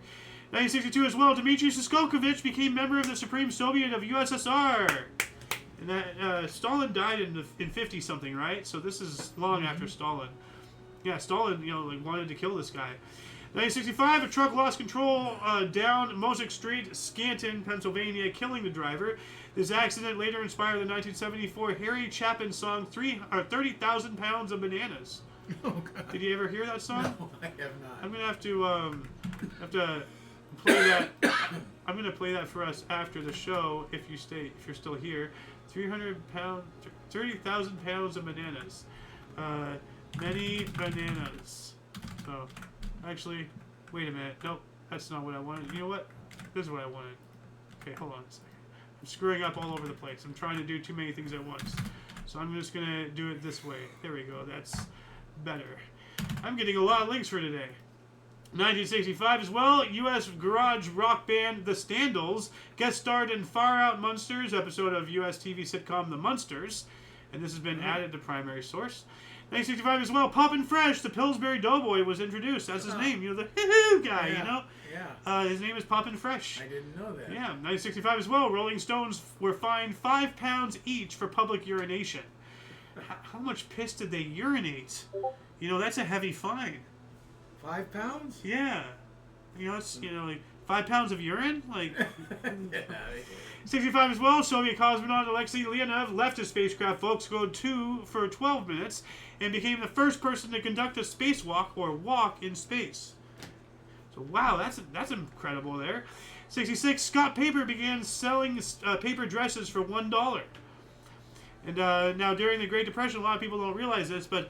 1962 as well, Dmitry Shostakhovich became member of the Supreme Soviet of USSR. And that Stalin died in 50-something, right? So this is long after Stalin. Yeah, Stalin, you know, like wanted to kill this guy. 1965, a truck lost control down Mosick Street, Scranton, Pennsylvania, killing the driver. This accident later inspired the 1974 Harry Chapin song 30,000 Pounds of Bananas. Oh, God. Did you ever hear that song? No, I have not. I'm going to have to play that. I'm going to play that for us after the show if you're still here. 30,000 pounds of bananas. Many bananas. So, actually, wait a minute. Nope, that's not what I wanted. You know what? This is what I wanted. Okay, hold on a second. I'm screwing up all over the place. I'm trying to do too many things at once. So I'm just going to do it this way. There we go. That's better. I'm getting a lot of links for today. 1965 as well, U.S. garage rock band The Standals guest starred in Far Out Munsters, episode of U.S. TV sitcom The Munsters. And this has been added to primary source. 1965 as well, Poppin' Fresh, the Pillsbury Doughboy was introduced. That's his name, you know, the hoo-hoo guy, you know? Yeah. His name is Poppin' Fresh. I didn't know that. Yeah, 1965 as well, Rolling Stones were fined £5 each for public urination. How much piss did they urinate? You know, that's a heavy fine. 5 pounds? Yeah. You know, it's, like 5 pounds of urine? Like... 65 as well, Soviet cosmonaut Alexei Leonov left his spacecraft Volkswagen 2 for 12 minutes and became the first person to conduct a spacewalk or walk in space. So wow, that's incredible there. 66, Scott Paper began selling paper dresses for $1. And now during the Great Depression, a lot of people don't realize this, but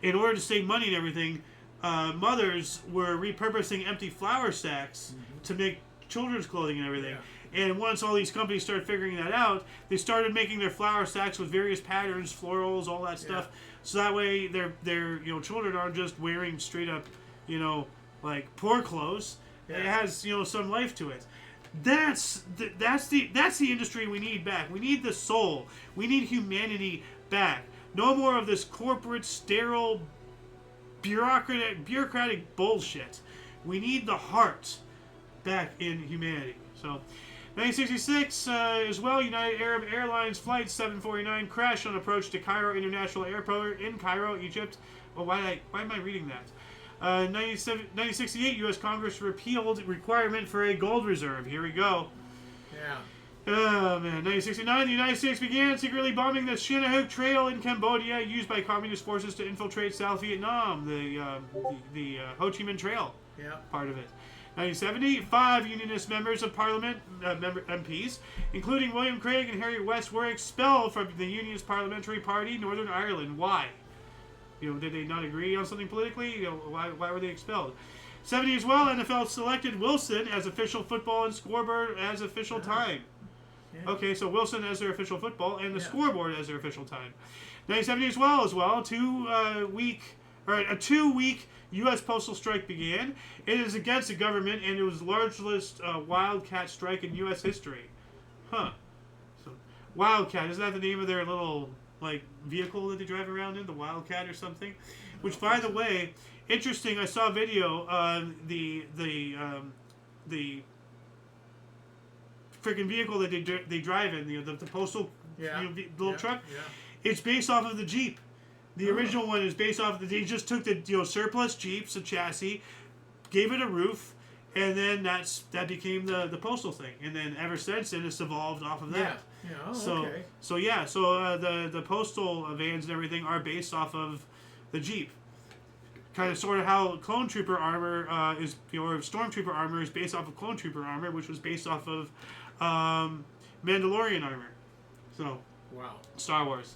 in order to save money and everything, mothers were repurposing empty flour sacks to make children's clothing and everything. Yeah. And once all these companies started figuring that out, they started making their flour sacks with various patterns, florals, all that stuff. So that way their children aren't just wearing straight up, like poor clothes. Yeah. It has, some life to it. That's the industry we need back. We need the soul. We need humanity back. No more of this corporate, sterile, bureaucratic bullshit. We need the heart back in humanity. So, 1966 as well, United Arab Airlines Flight 749 crashed on approach to Cairo International Airport in Cairo, Egypt. Well, why am I reading that? 1968, U.S. Congress repealed requirement for a gold reserve. Here we go. Yeah. Oh, man. 1969, the United States began secretly bombing the Sihanouk Trail in Cambodia, used by communist forces to infiltrate South Vietnam, the Ho Chi Minh Trail. Yeah. Part of it. 1970, 5 Unionist members of Parliament, MPs, including William Craig and Harry West, were expelled from the Unionist Parliamentary Party, Northern Ireland. Why? Did they not agree on something politically? Why were they expelled? 70 as well, NFL selected Wilson as official football and scoreboard as official time. Yeah. Okay, so Wilson as their official football and the scoreboard as their official time. 1970 as well, a 2-week U.S. postal strike began. It is against the government, and it was the largest wildcat strike in U.S. history. Huh. So, Wildcat, isn't that the name of their little vehicle that they drive around in, the Wildcat or something? Which, by the way, interesting. I saw a video. The freaking vehicle that they drive in, the postal little truck. Yeah. It's based off of the Jeep. The original one is based off of they just took the surplus Jeeps, a chassis, gave it a roof, and then that became the postal thing. And then ever since then it's evolved off of that. Yeah. Okay. So the postal vans and everything are based off of the Jeep. Kind of sort of how Clone Trooper armor is, or Stormtrooper armor is based off of Clone Trooper armor, which was based off of Mandalorian armor. So, wow. Star Wars.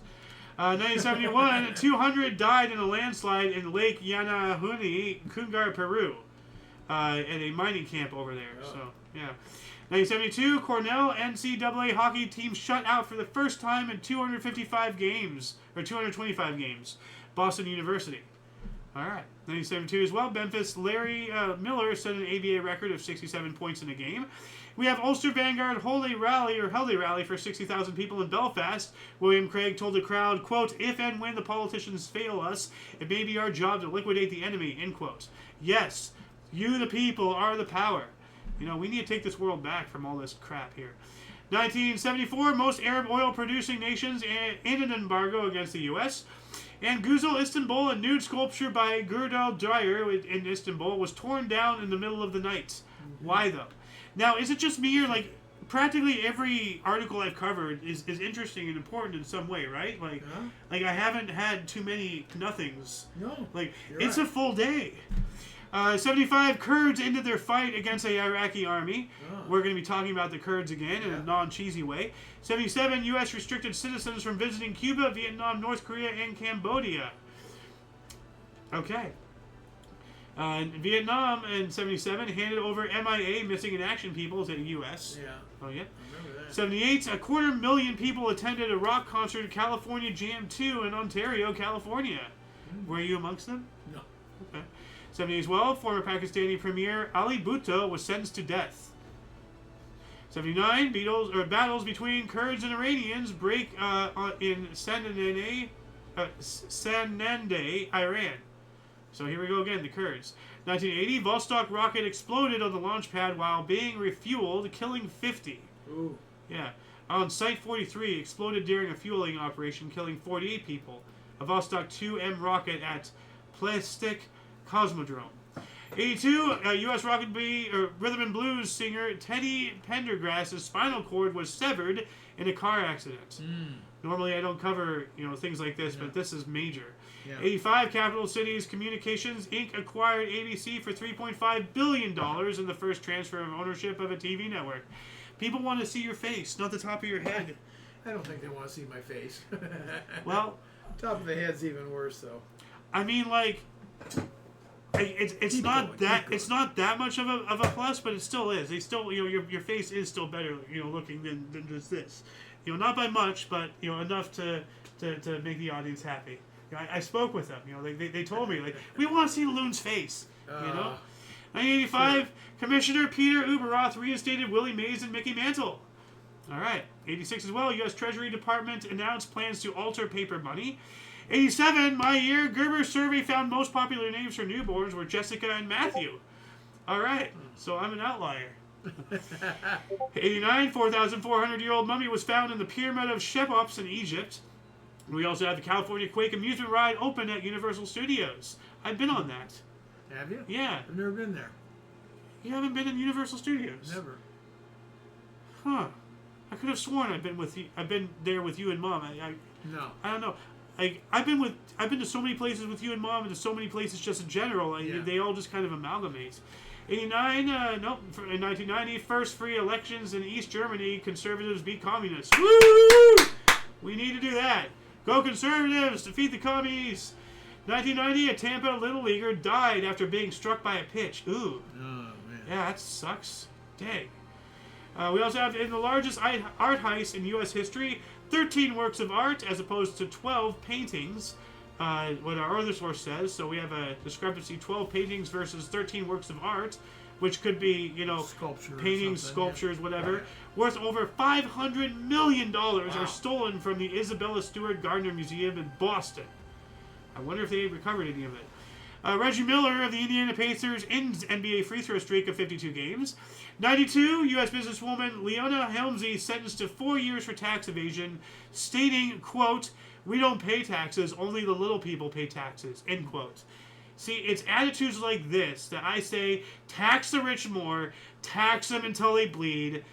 1971, 200 died in a landslide in Lake Yanahuni, Kungar, Peru, at a mining camp over there. Oh. So, yeah. 1972, Cornell NCAA hockey team shut out for the first time in 225 games. Boston University. All right. 1972 as well, Memphis Larry Miller set an ABA record of 67 points in a game. We have Ulster Vanguard held a rally for 60,000 people in Belfast. William Craig told the crowd, quote, "If and when the politicians fail us, it may be our job to liquidate the enemy," end quote. Yes, you the people are the power. We need to take this world back from all this crap here. 1974, most Arab oil-producing nations in an embargo against the U.S. And Güzel, Istanbul, a nude sculpture by Gerdal Dyer in Istanbul, was torn down in the middle of the night. Mm-hmm. Why, though? Now, is it just me, or, like, practically every article I've covered is interesting and important in some way, right? Like, like I haven't had too many nothings. No. Like, it's a full day. 75 Kurds ended their fight against the Iraqi army. Oh. We're going to be talking about the Kurds again in a non-cheesy way. 77 U.S. restricted citizens from visiting Cuba, Vietnam, North Korea, and Cambodia. Okay. Vietnam in 77 handed over MIA, missing in action people, to the U.S. Yeah. Oh, yeah? I remember that. 78, 250,000 people attended a rock concert at California Jam 2 in Ontario, California. Were you amongst them? No. Okay. 78 as well, former Pakistani Premier Ali Bhutto was sentenced to death. 79, battles between Kurds and Iranians break in Sanandeh, Iran. So here we go again, the Kurds. 1980, Vostok rocket exploded on the launch pad while being refueled, killing 50. Ooh. Yeah. On Site 43, exploded during a fueling operation, killing 48 people. A Vostok 2M rocket at Plastic Cosmodrome. 82, U.S. rhythm and blues singer Teddy Pendergrass's spinal cord was severed in a car accident. Normally I don't cover, things like this, but this is major. Yeah. 85, Capital Cities Communications Inc. acquired ABC for $3.5 billion in the first transfer of ownership of a TV network. People want to see your face, not the top of your head. I don't think they want to see my face. Well, top of the head's even worse, though. I mean, like, it's not that much of a plus, but it still is. They still, your face is still better, looking than just this. Not by much, but enough to make the audience happy. I spoke with them. They told me, like, we want to see Loon's face. 1985, sure. Commissioner Peter Uberoth reinstated Willie Mays and Mickey Mantle. All right. 86 as well. U.S. Treasury Department announced plans to alter paper money. 87, my year, Gerber's survey found most popular names for newborns were Jessica and Matthew. All right. So I'm an outlier. 89, 4,400-year-old mummy was found in the Pyramid of Cheops in Egypt. We also have the California Quake amusement ride open at Universal Studios. I've been on that. Have you? Yeah. I've never been there. You haven't been in Universal Studios? Never. Huh. I could have sworn I've been there with you and Mom. No. I don't know. I've been to so many places with you and Mom, and to so many places just in general. They all just kind of amalgamate. 89, in 1990, first free elections in East Germany, conservatives beat communists. Woo! We need to do that. Go conservatives! Defeat the commies! 1990, a Tampa Little Leaguer died after being struck by a pitch. Ooh. Oh, man. Yeah, that sucks. Dang. We also have, in the largest art heist in U.S. history, 13 works of art as opposed to 12 paintings, what our other source says. So we have a discrepancy, 12 paintings versus 13 works of art, which could be, paintings, sculptures, whatever, right. Worth over $500 million are stolen from the Isabella Stewart Gardner Museum in Boston. I wonder if they recovered any of it. Reggie Miller of the Indiana Pacers ends NBA free throw streak of 52 games. 92, U.S. businesswoman Leona Helmsy sentenced to 4 years for tax evasion, stating, quote, "We don't pay taxes, only the little people pay taxes," end quote. See, it's attitudes like this that I say, tax the rich more, tax them until they bleed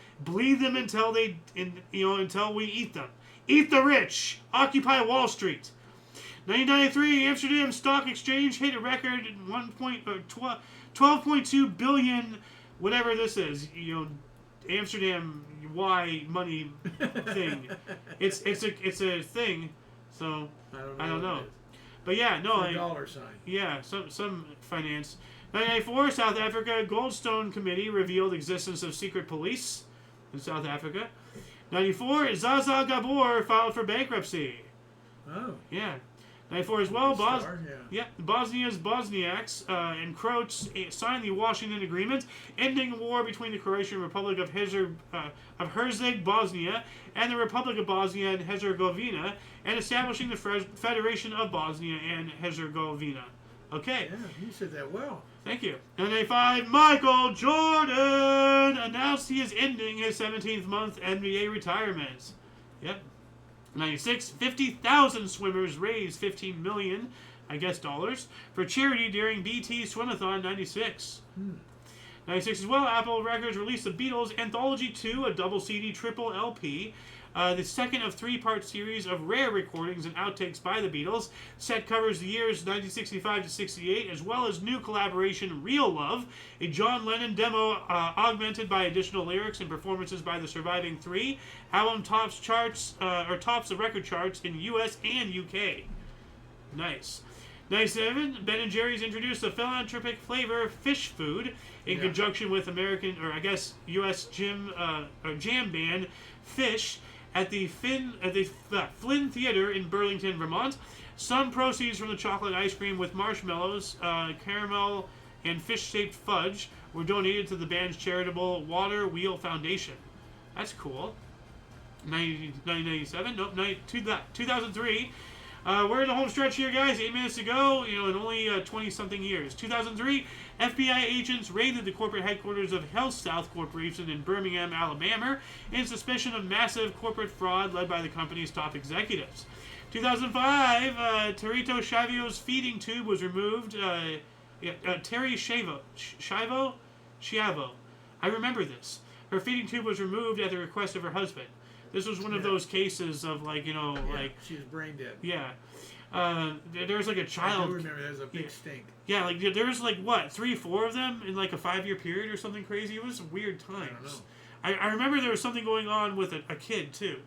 them until until we eat them. Eat the rich, occupy Wall Street. 1993, Amsterdam Stock Exchange hit a record 12.2 billion, whatever this is, Amsterdam Y money thing. It's a thing, so I don't know. But yeah, no, it's a dollar sign. Yeah, some finance. 1994, South Africa Goldstone Committee revealed existence of secret police in South Africa. 94, Zaza Gabor filed for bankruptcy. Oh. Yeah. 94 as well. Bosnia's Bosniaks and Croats signed the Washington Agreement, ending war between the Croatian Republic of Herzegovina Bosnia and the Republic of Bosnia and Herzegovina, and establishing the Federation of Bosnia and Herzegovina. Okay. Yeah, you said that well. Thank you. 95, Michael Jordan announced he is ending his 17th month NBA retirement. Yep. 96, 50,000 swimmers raised $15 million, I guess dollars, for charity during BT Swimathon 96. 96 as well, Apple Records released the Beatles Anthology 2, a double CD triple LP, the second of three-part series of rare recordings and outtakes by the Beatles. Set covers the years 1965 to 68, as well as new collaboration Real Love, a John Lennon demo augmented by additional lyrics and performances by the surviving three. Album tops the record charts in US and UK. Nice. 97, Ben & Jerry's introduced a philanthropic flavor fish food in conjunction with American, or I guess U.S. jam band Fish at the Flynn Theater in Burlington, Vermont. Some proceeds from the chocolate ice cream with marshmallows, caramel, and fish-shaped fudge were donated to the band's charitable Water Wheel Foundation. That's cool. 1997? Nope, 2003. We're in the home stretch here, guys. 8 minutes to go, in only 20-something years. 2003, FBI agents raided the corporate headquarters of Health South Corporation in Birmingham, Alabama, in suspicion of massive corporate fraud led by the company's top executives. 2005, Terito Schiavo's feeding tube was removed. Terry Schiavo? I remember this. Her feeding tube was removed at the request of her husband. This was one of those cases of she was brain dead. Yeah. There's like a child. I do remember there was a big stink. Yeah, like there's like 3, 4 of them in like a 5-year period or something crazy. It was weird times. I don't know. I remember there was something going on with a kid too.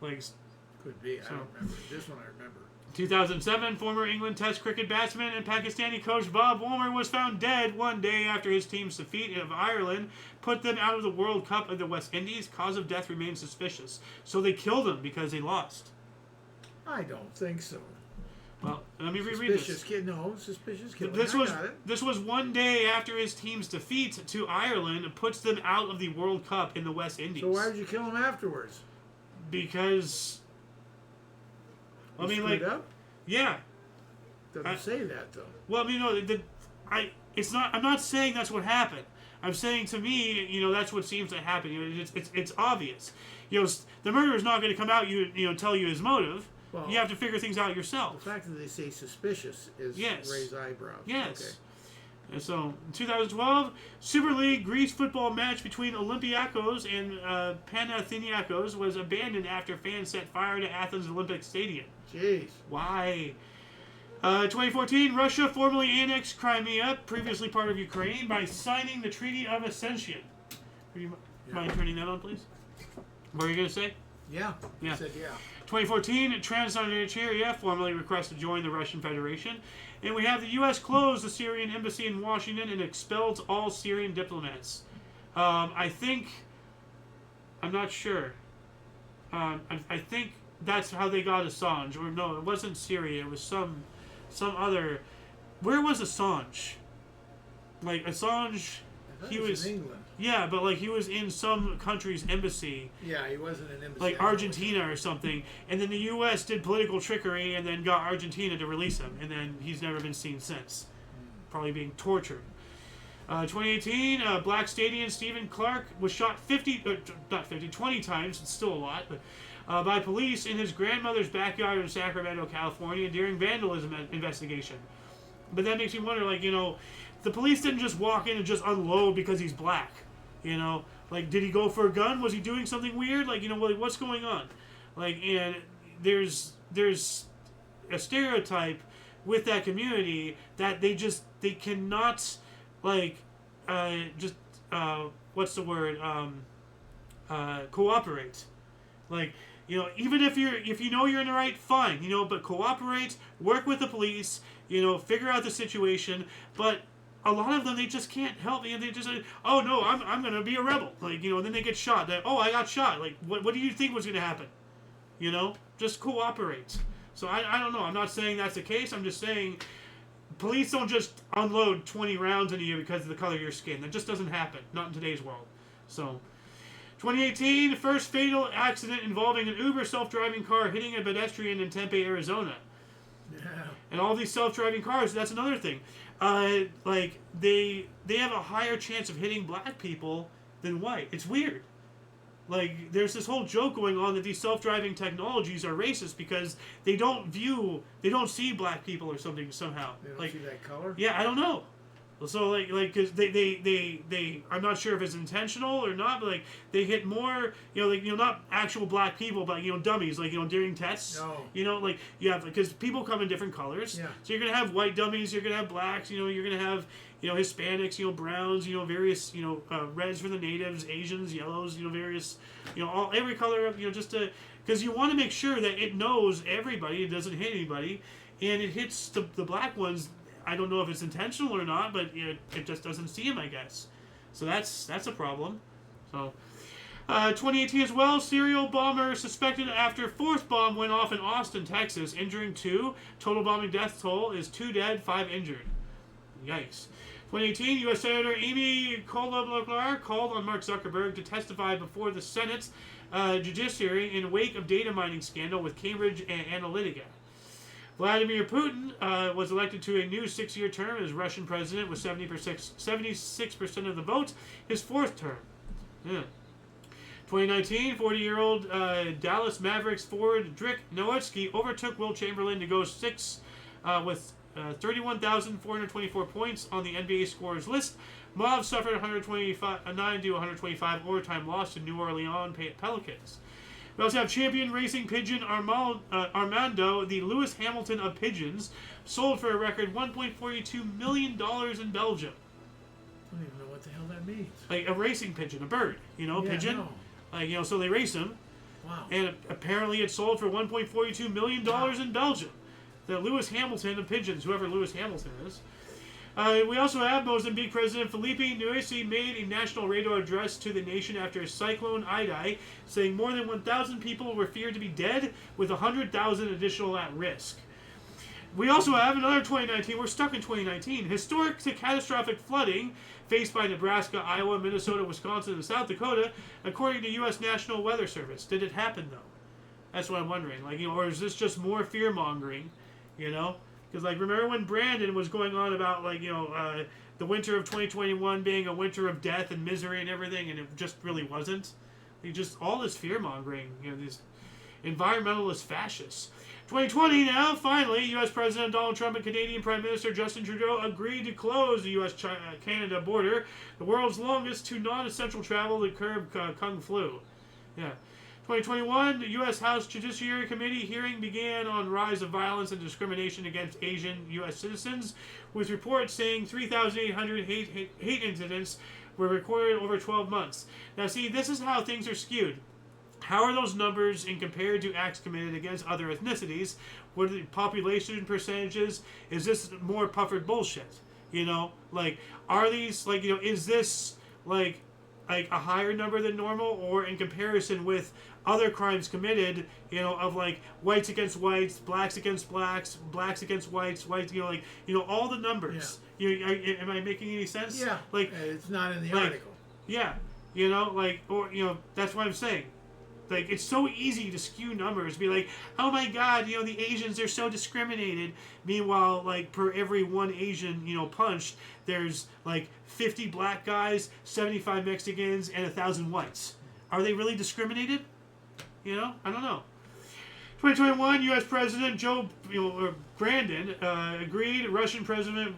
Could be. I don't remember. This one I remember. 2007, former England Test cricket batsman and Pakistani coach Bob Woolmer was found dead one day after his team's defeat of Ireland put them out of the World Cup of the West Indies. Cause of death remains suspicious. So they killed him because they lost. I don't think so. Well, let me reread this. Suspicious killing. This was one day after his team's defeat to Ireland puts them out of the World Cup in the West Indies. So why would you kill him afterwards? Because... Up? Yeah. Doesn't say that though. Well, I'm not saying that's what happened. I'm saying to me, that's what seems to happen. It's obvious. The murderer's not going to come out, tell you his motive. Well, you have to figure things out yourself. The fact that they say suspicious is raise eyebrows. Yes. Okay. And so, 2012, Super League Greece football match between Olympiacos and Panathinaikos was abandoned after fans set fire to Athens Olympic Stadium. Jeez. Why? 2014, Russia formally annexed Crimea, previously part of Ukraine, by signing the Treaty of Ascension. Would you mind turning that on, please? What were you going to say? Yeah. Yeah. I said yeah. 2014, Transnistria formally requests to join the Russian Federation. And we have the U.S. closed the Syrian embassy in Washington and expelled all Syrian diplomats. I'm not sure. I think that's how they got Assange. Or no, it wasn't Syria. It was some other. Where was Assange? Assange. He was in England. Yeah, but he was in some country's embassy. Yeah, he wasn't an embassy. Argentina or something. And then the U.S. did political trickery and then got Argentina to release him. And then he's never been seen since. Probably being tortured. 2018, Black Stadium Stephen Clark was shot 20 times. It's still a lot, but by police in his grandmother's backyard in Sacramento, California during vandalism investigation. But that makes me wonder, the police didn't just walk in and just unload because he's black. Did he go for a gun? Was he doing something weird? What's going on? And there's a stereotype with that community that they cannot, what's the word? Cooperate. Even if you're in the right, fine, but cooperate, work with the police, figure out the situation, but a lot of them, they just can't help me, and they just say, oh no, I'm gonna be a rebel, and then they get shot. I got shot. What do you think was gonna happen? Just cooperate. So I don't know. I'm not saying that's the case. I'm just saying police don't just unload 20 rounds into you because of the color of your skin. That just doesn't happen. Not in today's world. So, 2018, the first fatal accident involving an Uber self-driving car hitting a pedestrian in Tempe, Arizona. Yeah. And all these self-driving cars, that's another thing. They have a higher chance of hitting black people than white. It's weird. Like, there's this whole joke going on that these self-driving technologies are racist because they don't see black people or something somehow. They don't like, see that color? Yeah, I don't know. So, because they, I'm not sure if it's intentional or not, but, like, they hit more, not actual black people, but, dummies, like, during tests. No. Because people come in different colors. Yeah. So you're going to have white dummies, you're going to have blacks, you're going to have, Hispanics, browns, various, reds for the natives, Asians, yellows, various, every color of, just to, because you want to make sure that it knows everybody, it doesn't hit anybody, and it hits the black ones. I don't know if it's intentional or not, but it just doesn't see him, I guess. So that's a problem. So, 2018 as well, serial bomber suspected after fourth bomb went off in Austin, Texas, injuring 2. Total bombing death toll is 2 dead, 5 injured. Yikes. 2018, U.S. Senator Amy Klobuchar called on Mark Zuckerberg to testify before the Senate's judiciary in wake of data mining scandal with Cambridge Analytica. Vladimir Putin was elected to a new 6-year term as Russian president with 76% of the vote, his 4th term. Yeah. 2019, 40-year-old Dallas Mavericks forward Dirk Nowitzki overtook Will Chamberlain to go 6 with 31,424 points on the NBA scorers list. Mavs suffered a 9-125 overtime loss to New Orleans Pelicans. We also have champion racing pigeon Armando, the Lewis Hamilton of pigeons, sold for a record $1.42 million in Belgium. I don't even know what the hell that means. Like a racing pigeon, a bird, pigeon. No. Like, so they race them. Wow. And apparently it sold for $1.42 million in Belgium. The Lewis Hamilton of pigeons, whoever Lewis Hamilton is. We also have Mozambique President Felipe Nyusi made a national radio address to the nation after Cyclone Idai, saying more than 1,000 people were feared to be dead, with 100,000 additional at risk. We also have another 2019, we're stuck in 2019, historic to catastrophic flooding faced by Nebraska, Iowa, Minnesota, Wisconsin, and South Dakota, according to U.S. National Weather Service. Did it happen, though? That's what I'm wondering. Or is this just more fear-mongering, Because, remember when Brandon was going on about, the winter of 2021 being a winter of death and misery and everything, and it just really wasn't? All this fear-mongering, these environmentalist fascists. 2020 now, finally, U.S. President Donald Trump and Canadian Prime Minister Justin Trudeau agreed to close the U.S.-Canada border, the world's longest, to non-essential travel to curb Kung Flu. Yeah. 2021, the U.S. House Judiciary Committee hearing began on rise of violence and discrimination against Asian U.S. citizens, with reports saying 3,800 hate incidents were recorded over 12 months. Now, see, this is how things are skewed. How are those numbers in compared to acts committed against other ethnicities? What are the population percentages? Is this more puffered bullshit? Are these, is this, a higher number than normal, or in comparison with other crimes committed, of whites against whites, blacks against blacks, blacks against whites, all the numbers. Yeah. Am I making any sense? Yeah. It's not in the article. Yeah. That's what I'm saying. It's so easy to skew numbers, be like, oh my God, the Asians are so discriminated. Meanwhile, per every one Asian, punched, there's 50 black guys, 75 Mexicans, and 1,000 whites. Are they really discriminated? I don't know. 2021, U.S. President Joe Brandon agreed Russian President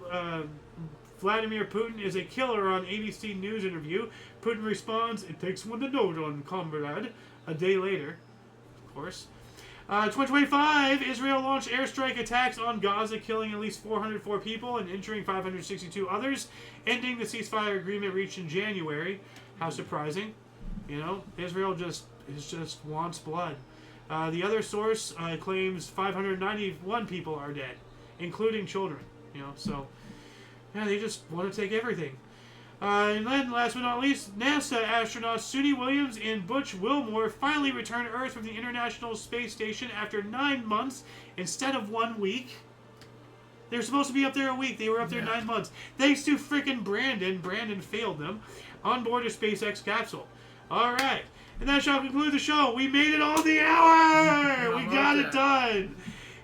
Vladimir Putin is a killer on ABC News interview. Putin responds, "It takes one to know on, comrade." A day later, of course. 2025, Israel launched airstrike attacks on Gaza, killing at least 404 people and injuring 562 others, ending the ceasefire agreement reached in January. How surprising. Israel just wants blood. The other source claims 591 people are dead, including children. They just want to take everything. And then, last but not least, NASA astronauts Suni Williams and Butch Wilmore finally returned to Earth from the International Space Station after 9 months instead of 1 week. They were supposed to be up there a week. They were up there 9 months. Thanks to frickin' Brandon. Brandon failed them. On board a SpaceX capsule. All right. And that shall conclude the show. We made it on the hour! We got it done!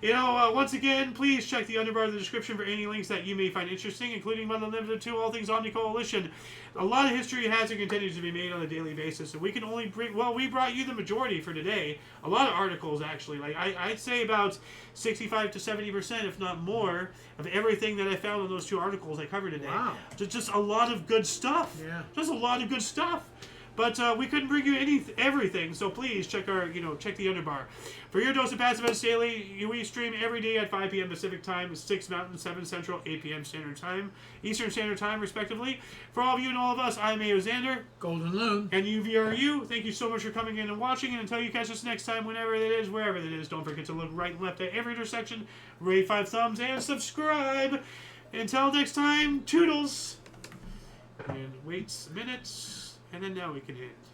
Once again, please check the underbar of the description for any links that you may find interesting, including but not limited to all things Omni Coalition. A lot of history has and continues to be made on a daily basis, and we can only we brought you the majority for today. A lot of articles, actually. Like I'd say about 65 to 70%, if not more, of everything that I found in those 2 articles I covered today. Wow. Just a lot of good stuff. Yeah. Just a lot of good stuff. But we couldn't bring you everything, so please check check the underbar. For your dose of Passive Events Daily, we stream every day at 5 p.m. Pacific Time, 6 Mountain, 7 Central, 8 p.m. Eastern Standard Time, respectively. For all of you and all of us, I'm Xander. Golden Loon. And UVRU. Thank you so much for coming in and watching, and until you catch us next time, whenever that is, wherever that is, don't forget to look right and left at every intersection, rate 5 thumbs, and subscribe. Until next time, toodles. And wait a minute. And then now we can end.